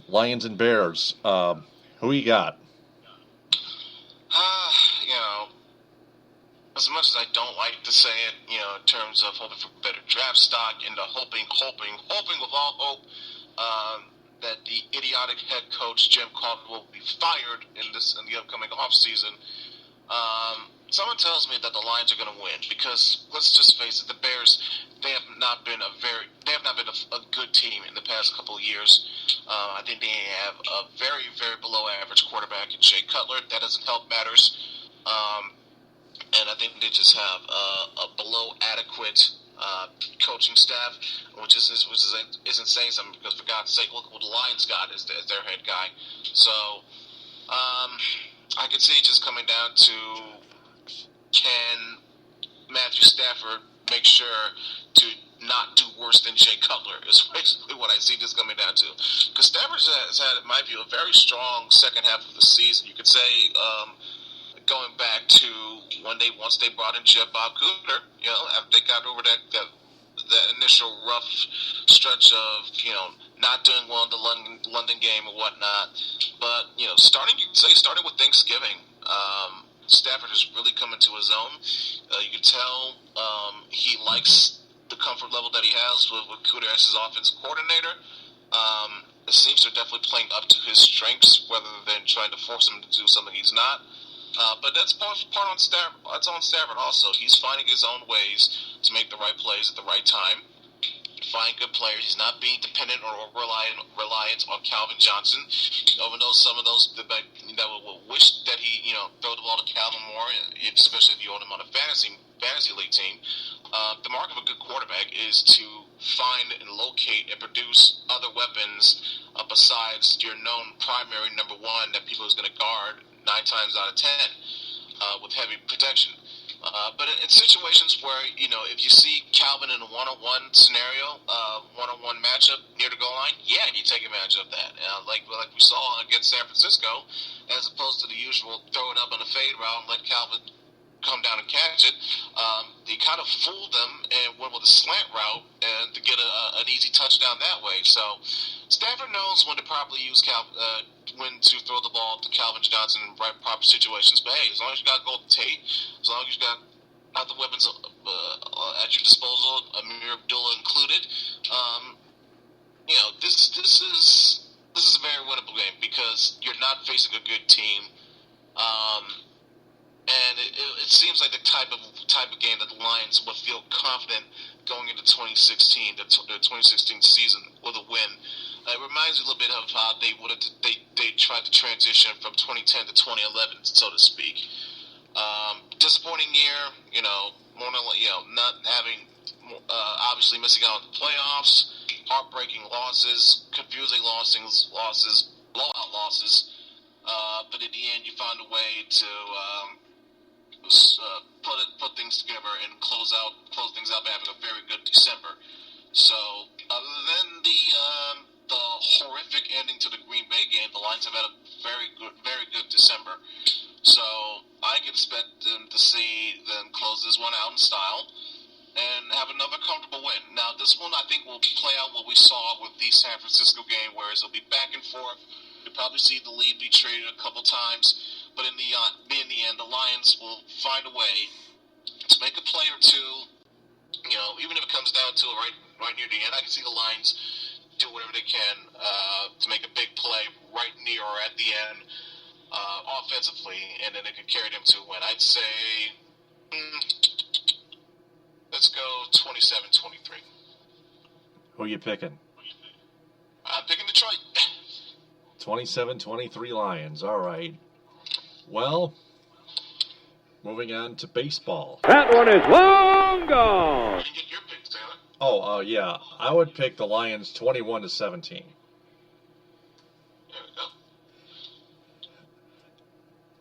Lions and Bears. Who you got? As much as I don't like to say it, in terms of hoping for better draft stock and hoping with all hope that the idiotic head coach Jim Caldwell will be fired in the upcoming offseason. Someone tells me that the Lions are going to win because let's just face it, the Bears they have not been a good team in the past couple of years. I think they have a very, very below average quarterback in Jay Cutler. That doesn't help matters. And I think they just have a below adequate coaching staff, which isn't saying something because for God's sake, look what the Lions got as their head guy. So I could see it just coming down to can Matthew Stafford make sure to not do worse than Jay Cutler is basically what I see this coming down to. Because Stafford has had, in my view, a very strong second half of the season. You could say going back to once they brought in Bob Cooter, after they got over that initial rough stretch of not doing well in the London game and whatnot, but starting with Thanksgiving, Stafford has really come into his own. You can tell he likes the comfort level that he has with Cooter as his offensive coordinator. It seems they're definitely playing up to his strengths rather than trying to force him to do something he's not. But that's part on Stafford. That's on Stafford also. He's finding his own ways to make the right plays at the right time, find good players. He's not being dependent or reliant on Calvin Johnson. Even though some of those that will wish that he throw the ball to Calvin more, especially if you own him on a fantasy league team. The mark of a good quarterback is to find and locate and produce other weapons besides your known primary number one that people is going to guard 9 times out of 10 with heavy protection. But in situations where, if you see Calvin in a one-on-one scenario, one-on-one matchup near the goal line, yeah, you take advantage of that. Like we saw against San Francisco, as opposed to the usual throw it up on a fade route and let Calvin come down and catch it. They kind of fooled them and went with a slant route and to get an easy touchdown that way. So Stafford knows when to properly use when to throw the ball to Calvin Johnson in proper situations. But hey, as long as you got Golden Tate, as long as you got the weapons at your disposal, Amir Abdullah included, this is a very winnable game because you're not facing a good team. And it seems like the type of game that the Lions would feel confident going into 2016, the 2016 season with a win. It reminds me a little bit of how they tried to transition from 2010 to 2011, so to speak. Disappointing year, not having, obviously missing out on the playoffs, heartbreaking losses, confusing losses, blowout losses. But in the end, you found a way to put things together and close things out by having a very good December. So, other than the horrific ending to the Green Bay game, the Lions have had a very good December. So, I can expect them to see them close this one out in style and have another comfortable win. Now, this one I think will play out what we saw with the San Francisco game, whereas it'll be back and forth. You'll probably see the lead be traded a couple times, but in the end, the Lions will find a way to make a play or two. Even if it comes down to it right near the end, I can see the Lions do whatever they can to make a big play right near or at the end offensively, and then it could carry them to a win. I'd say, let's go 27-23. Who are you picking? I'm picking Detroit. 27-23 Lions. All right. Well, moving on to baseball. That one is long gone. You can get your picks, Taylor. Yeah. I would pick the Lions 21-17. There we go.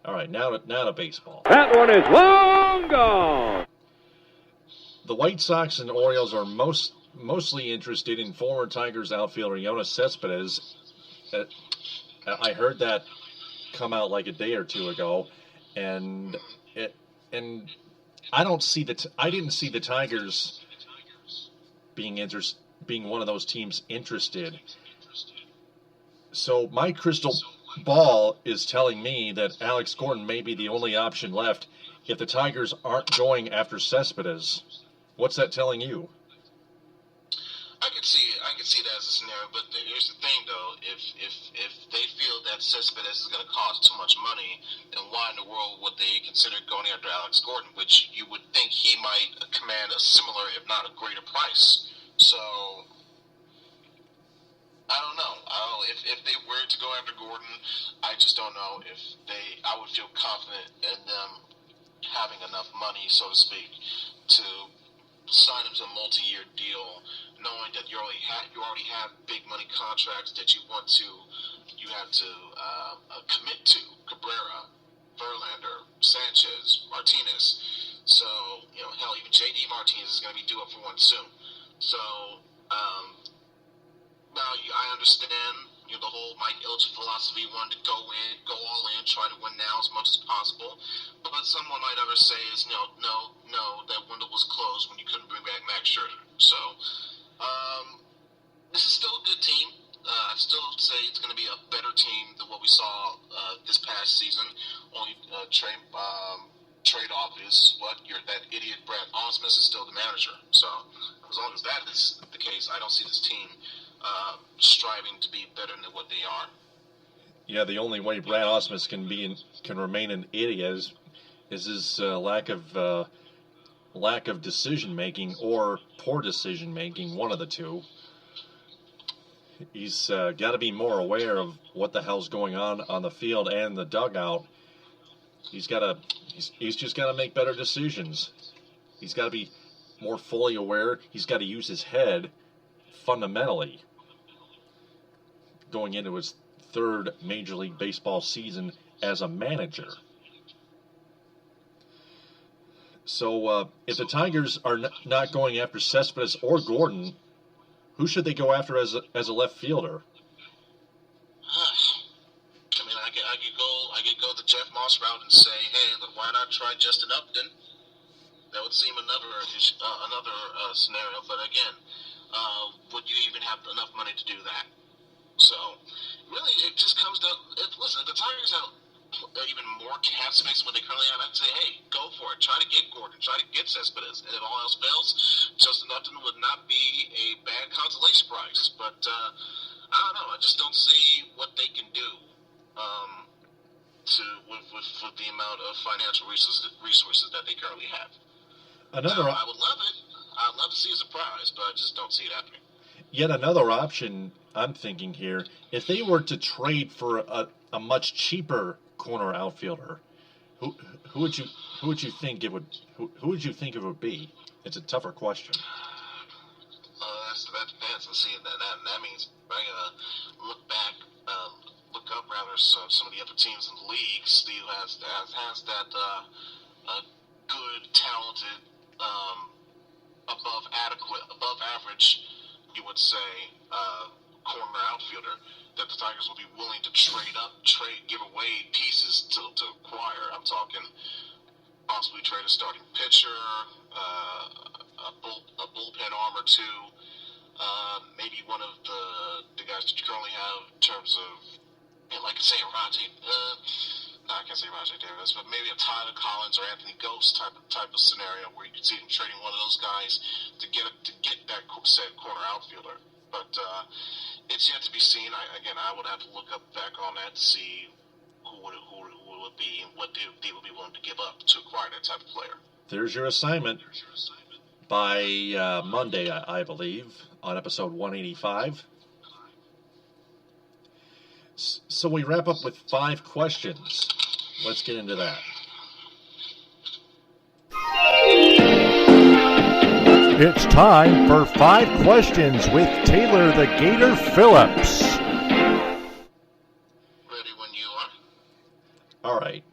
All right, now to baseball. That one is long gone. The White Sox and Orioles are mostly interested in former Tigers outfielder Joenis Cespedes. I heard that come out like a day or two ago, and I didn't see the Tigers being one of those teams interested. So my crystal ball is telling me that Alex Gordon may be the only option left if the Tigers aren't going after Cespedes. What's that telling you? I can see that as a scenario, but here's the thing, though. If they feel that Cespedes is going to cost too much money, then why in the world would they consider going after Alex Gordon, which you would think he might command a similar, if not a greater price? So, I don't know. If they were to go after Gordon, I just don't know if I would feel confident in them having enough money, so to speak, to sign him to a multi-year deal, knowing that you already have big money contracts that you have to commit to. Cabrera, Verlander, Sanchez, Martinez. So, hell, even J.D. Martinez is going to be due up for one soon. So, now I understand, the whole Mike Ilitch philosophy, wanted to go all in, try to win now as much as possible. But someone might ever say is, no, that window was closed when you couldn't bring back Max Scherzer. So, this is still a good team. I still say it's going to be a better team than what we saw this past season. Only trade-off is that idiot Brad Osmus is still the manager. So, as long as that is the case, I don't see this team striving to be better than what they are. Yeah, the only way Brad Osmus can remain an idiot is his lack of decision making or poor decision making, one of the two. He's got to be more aware of what the hell's going on the field and the dugout. He's just got to make better decisions. He's got to be more fully aware. He's got to use his head fundamentally going into his third Major League Baseball season as a manager. So if the Tigers are not going after Cespedes or Gordon, who should they go after as a left fielder? I mean, I could go the Jeff cross route and say, hey, look, why not try Justin Upton? That would seem another scenario. But again, would you even have enough money to do that? So, really, it just comes down. Listen, if the Tigers have even more cap space than what they currently have, I'd say, hey, go for it. Try to get Gordon. Try to get Cespedes. And if all else fails, Justin Upton would not be a bad consolation prize. But I don't know. I just don't see what they can do with the amount of financial resources that they currently have. I would love it. I'd love to see a surprise, but I just don't see it happening. Yet another option I'm thinking here: if they were to trade for a much cheaper corner outfielder, who would you think it would be? It's a tougher question. That depends. And see, that means I gotta look up some of the other teams in the league. Steve has that good, talented, above average, you would say, corner outfielder that the Tigers will be willing to give away pieces to acquire. I'm talking possibly trade a starting pitcher, a bullpen arm or two, maybe one of the guys that you currently have in terms of, like I say, I can't say Rajay Davis, but maybe a Tyler Collins or Anthony Ghost type of scenario where you could see them trading one of those guys to get that said corner outfielder. But it's yet to be seen. I would have to look up back on that to see who would be and what they would be willing to give up to acquire that type of player. There's your assignment. By Monday, I believe, on episode 185. So we wrap up with 5 questions. Let's get into that. It's time for 5 questions with Taylor the Gator Phillips. Ready when you are. All right.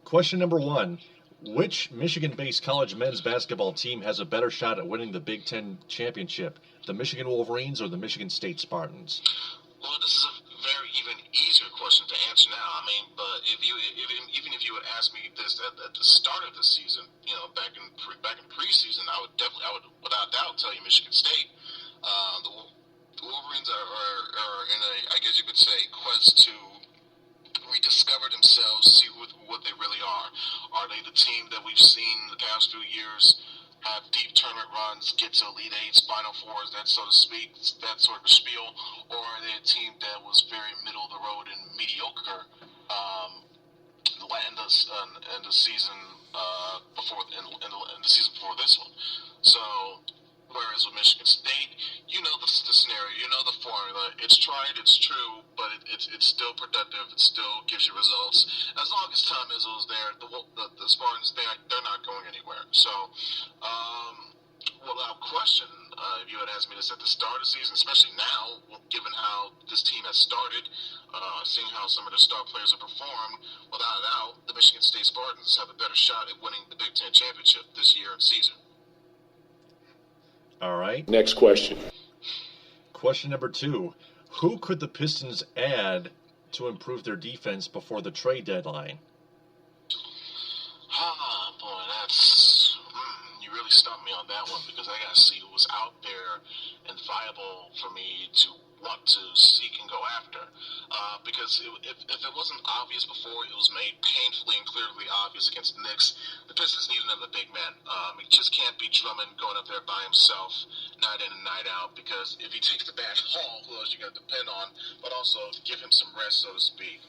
Question number 1. Which Michigan-based college men's basketball team has a better shot at winning the Big Ten championship, the Michigan Wolverines or the Michigan State Spartans? Well, this is a very even easier question to answer now. I mean, but even if you would ask me this at the start of the season, back in preseason, I would without doubt tell you Michigan State. The Wolverines are in a, I guess you could say, quest to rediscover themselves, see what they really are. Are they the team that we've seen in the past few years have deep tournament runs, get to Elite Eights, Final Fours, that so to speak, that sort of spiel, or are they a team that was very middle of the road and mediocre in the season the season before this one? So, whereas with Michigan State, you know the scenario, you know the formula. It's tried, it's true, but it's still productive. It still gives you results. As long as Tom Izzo's there, the Spartans, they're not going anywhere. So, without question, if you had asked me this at the start of the season, especially now, given how this team has started, seeing how some of the star players have performed, without a doubt, the Michigan State Spartans have a better shot at winning the Big Ten championship this year and season. All right. Next question. Question number 2. Who could the Pistons add to improve their defense before the trade deadline? Boy, that's... you really stumped me on that one because I got to see who was out there and viable for me to want to seek and go after. Because if it wasn't obvious before, it was made painfully and clearly obvious against the Knicks. The Pistons need another big man. He just can't be Drummond going up there by himself night in and night out, because if he takes the bad fall, who else you got to depend on? But also give him some rest, so to speak.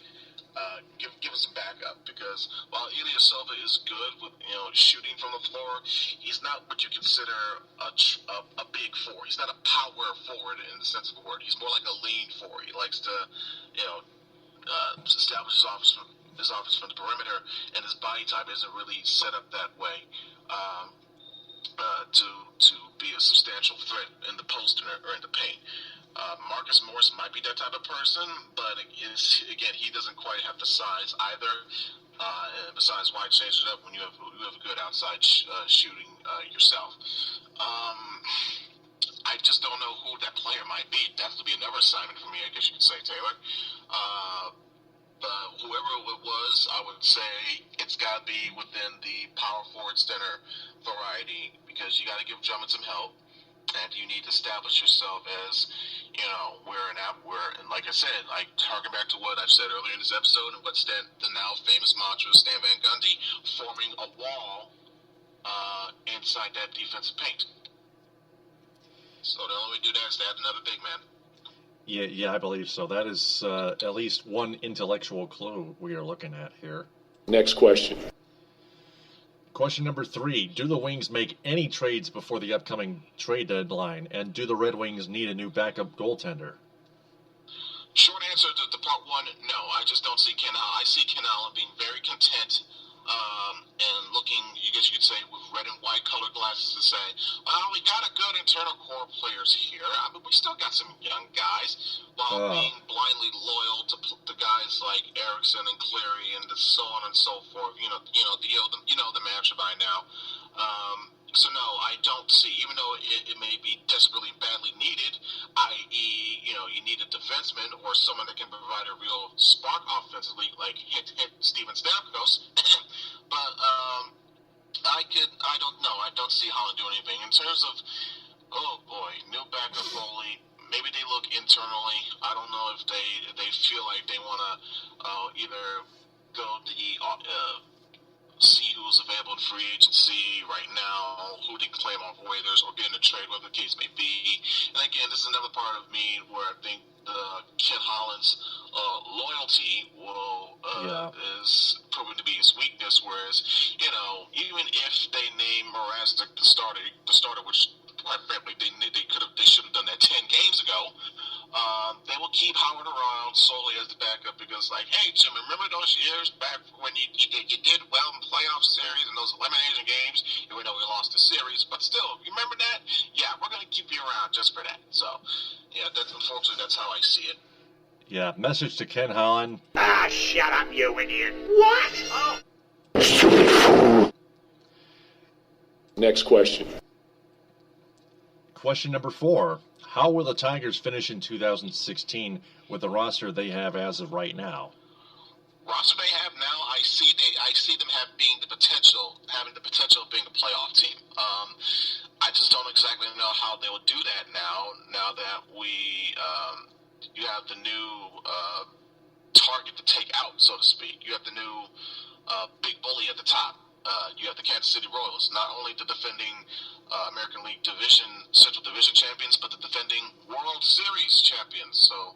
Give him some backup, because while Ilyasova is good with shooting from the floor, he's not what you consider a big four. He's not a power forward in the sense of the word. He's more like a lean forward. He likes to establish his offense from the perimeter, and his body type isn't really set up that way to be a substantial threat in the post or in the paint. Marcus Morris might be that type of person, but again, he doesn't quite have the size either. And besides, why change it up when you have a good outside shooting yourself? I just don't know who that player might be. That would be another assignment for me, I guess you could say, Taylor. Whoever it was, I would say it's got to be within the power forward center variety because you got to give Drummond some help, and you need to establish yourself as, and like I said, like harken back to what I've said earlier in this episode and what's the now famous mantra of Stan Van Gundy, forming a wall inside that defensive paint. So the only way to do that is to add another big man. Yeah, I believe so. That is at least one intellectual clue we are looking at here. Next question. Question number 3. Do the Wings make any trades before the upcoming trade deadline? And do the Red Wings need a new backup goaltender? Short answer to part 1, no. I just don't see Ken Allen. I see Ken Allen being very content and looking, you guess you could say, with red and white colored glasses to say, well, we got a good internal core of players here. I mean, we still got some young guys while being blindly loyal to guys like Erickson and Cleary and so on and so forth. You know the mantra by now. So no, I don't see, even though it may be desperately badly needed, i.e., you need a defenseman or someone that can provide a real spark offensively, like hint Steven Stamkos. But I don't know. I don't see Holland do anything in terms of, oh boy, new backup goalie. Maybe they look internally. I don't know if they feel like they want to either go see who's available in free agency right now, who they claim off waivers, or get in a trade, whatever the case may be. And again, this is another part of me where I think Ken Holland's loyalty is proven to be his weakness. Whereas, even if they name Mrazek the starter, which quite frankly they should have done that 10 games ago. They will keep Howard around solely as the backup because, like, hey, Jim, remember those years back when you did well in playoff series and those elimination games, even though we lost the series, but still, you remember that? Yeah, we're going to keep you around just for that. So, yeah, unfortunately, that's how I see it. Yeah, message to Ken Holland. Ah, shut up, you idiot. What? Oh. Next question. Question number 4. How will the Tigers finish in 2016 with the roster they have as of right now? Roster they have now, I see them having the potential of being a playoff team. I just don't exactly know how they will do that now that you have the new target to take out, so to speak. You have the new big bully at the top. You have the Kansas City Royals, not only the defending American League Central Division champions, but the defending World Series champions. So,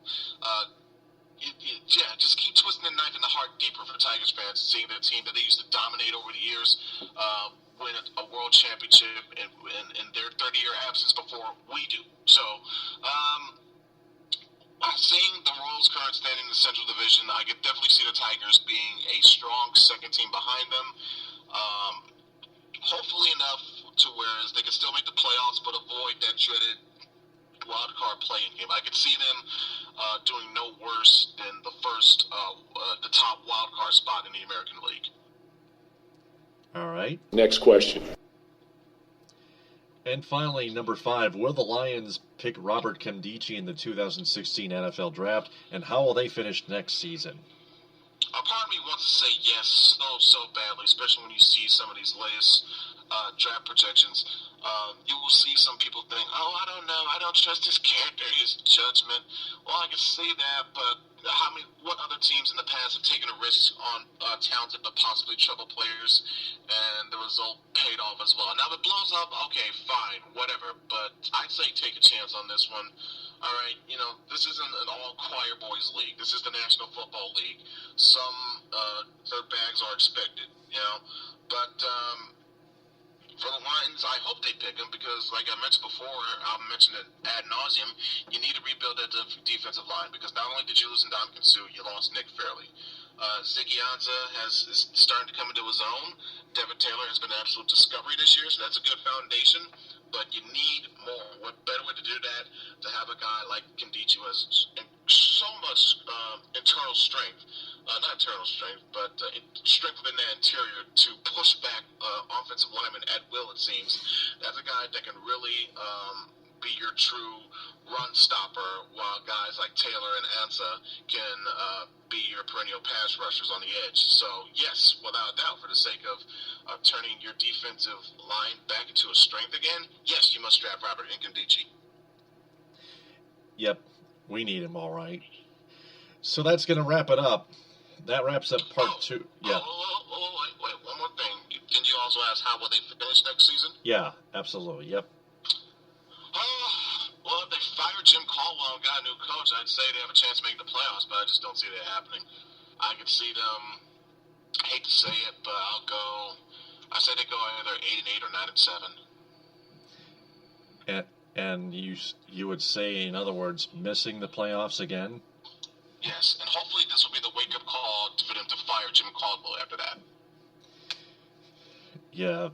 just keep twisting the knife in the heart deeper for Tigers fans, seeing their team that they used to dominate over the years, win a world championship in their 30-year absence before we do. So, seeing the Royals' current standing in the Central Division, I could definitely see the Tigers being a strong second team behind them. Hopefully enough to where they can still make the playoffs but avoid that dreaded wild card playing game. I could see them doing no worse than the top wild card spot in the American League. All right. Next question. And finally, number 5, will the Lions pick Robert Nkemdiche in the 2016 NFL Draft, and how will they finish next season? A part of me wants to say yes so badly, especially when you see some of these latest draft projections. You will see some people think, oh, I don't know, I don't trust his character, his judgment. Well, I can see that, but what other teams in the past have taken a risk on talented but possibly troubled players, and the result paid off as well? Now, if it blows up, okay, fine, whatever, but I'd say take a chance on this one. All right, this isn't an all-choir boys league. This is the National Football League. Some third bags are expected, but for the Lions, I hope they pick him because, like I mentioned before, I mentioned it ad nauseum, you need to rebuild that defensive line because not only did you lose Ndamukong Suh, you lost Nick Fairley. Ziggy Ansah is starting to come into his own. Devin Taylor has been an absolute discovery this year, so that's a good foundation. But you need more. What better way to do that to have a guy like Nkemdiche who has so much internal strength, not internal strength, but strength within the interior to push back offensive linemen at will, it seems. That's a guy that can really be your true run stopper while guys like Taylor and Ansah can be your perennial pass rushers on the edge. So, yes, without a doubt, for the sake of turning your defensive line back into a strength again, yes, you must draft Robert Nkemdiche. Yep, we need him, all right. So that's going to wrap it up. That wraps up part 2. Yeah. Wait, one more thing. Didn't you also ask how will they finish next season? Yeah, absolutely, yep. Well, if they fire Jim Caldwell and got a new coach, I'd say they have a chance to make the playoffs, but I just don't see that happening. I could see them, I hate to say it, but I say they go either 8-8 or 9-7. And you would say, in other words, missing the playoffs again? Yes, and hopefully this will be the wake-up call for them to fire Jim Caldwell after that. Yeah,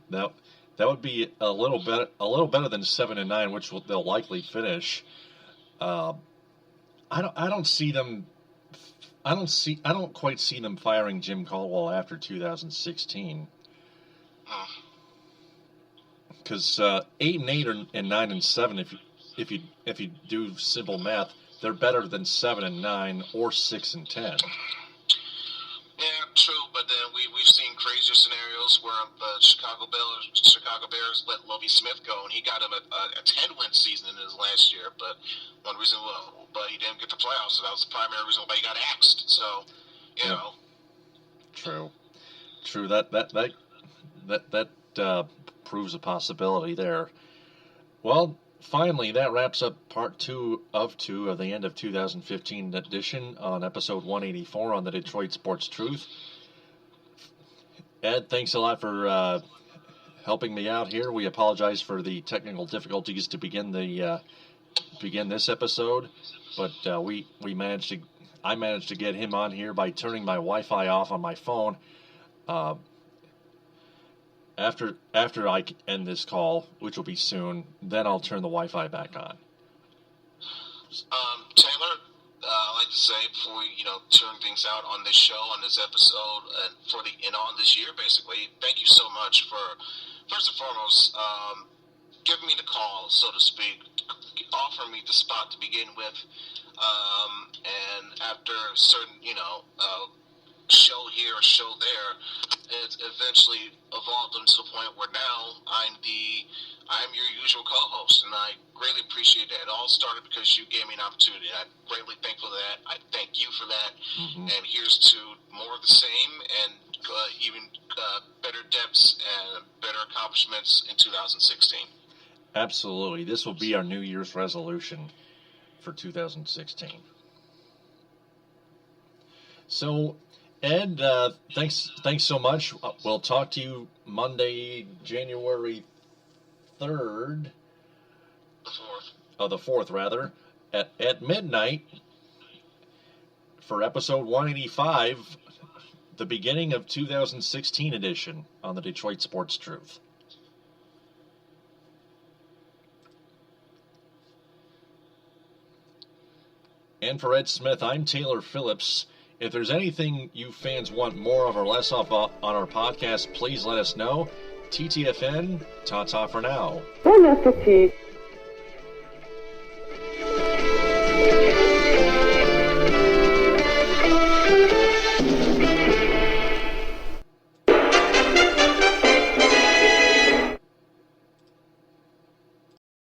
that would be a little better than 7-9, which they'll likely finish. I don't see them. I don't quite see them firing Jim Caldwell after 2016. Because 8-8 and 9-7, if you do simple math, they're better than 7-9 or 6-10. Yeah, true, but then we've seen crazier scenarios where the Chicago Bears let Lovie Smith go, and he got him a 10-win season in his last year. But one reason, but he didn't get the playoffs, so that was the primary reason why he got axed. So, you know. True. That proves a possibility there. Well, finally, that wraps up part 2 of the end of 2015 edition on episode 184 on the Detroit Sports Truth. Ed, thanks a lot for helping me out here. We apologize for the technical difficulties to begin this episode, but I managed to get him on here by turning my Wi-Fi off on my phone. After I end this call, which will be soon, then I'll turn the Wi-Fi back on. Taylor, I'd like to say before we, turn things out on this show, on this episode, and on this year, basically, thank you so much for, first and foremost, giving me the call, so to speak, offering me the spot to begin with, and after certain, show here or show there, it eventually evolved into the point where now I'm your usual co-host, and I greatly appreciate that. It all started because you gave me an opportunity. I'm greatly thankful for that. I thank you for that. Mm-hmm. And here's to more of the same and even better depths and better accomplishments in 2016. Absolutely. This will be our New Year's resolution for 2016. So, Ed, thanks so much. We'll talk to you Monday, January 3rd. The 4th, rather, at midnight for episode 185, the beginning of 2016 edition on the Detroit Sports Truth. And for Ed Smith, I'm Taylor Phillips. If there's anything you fans want more of or less of on our podcast, please let us know. TTFN, ta-ta for now. Bon appétit.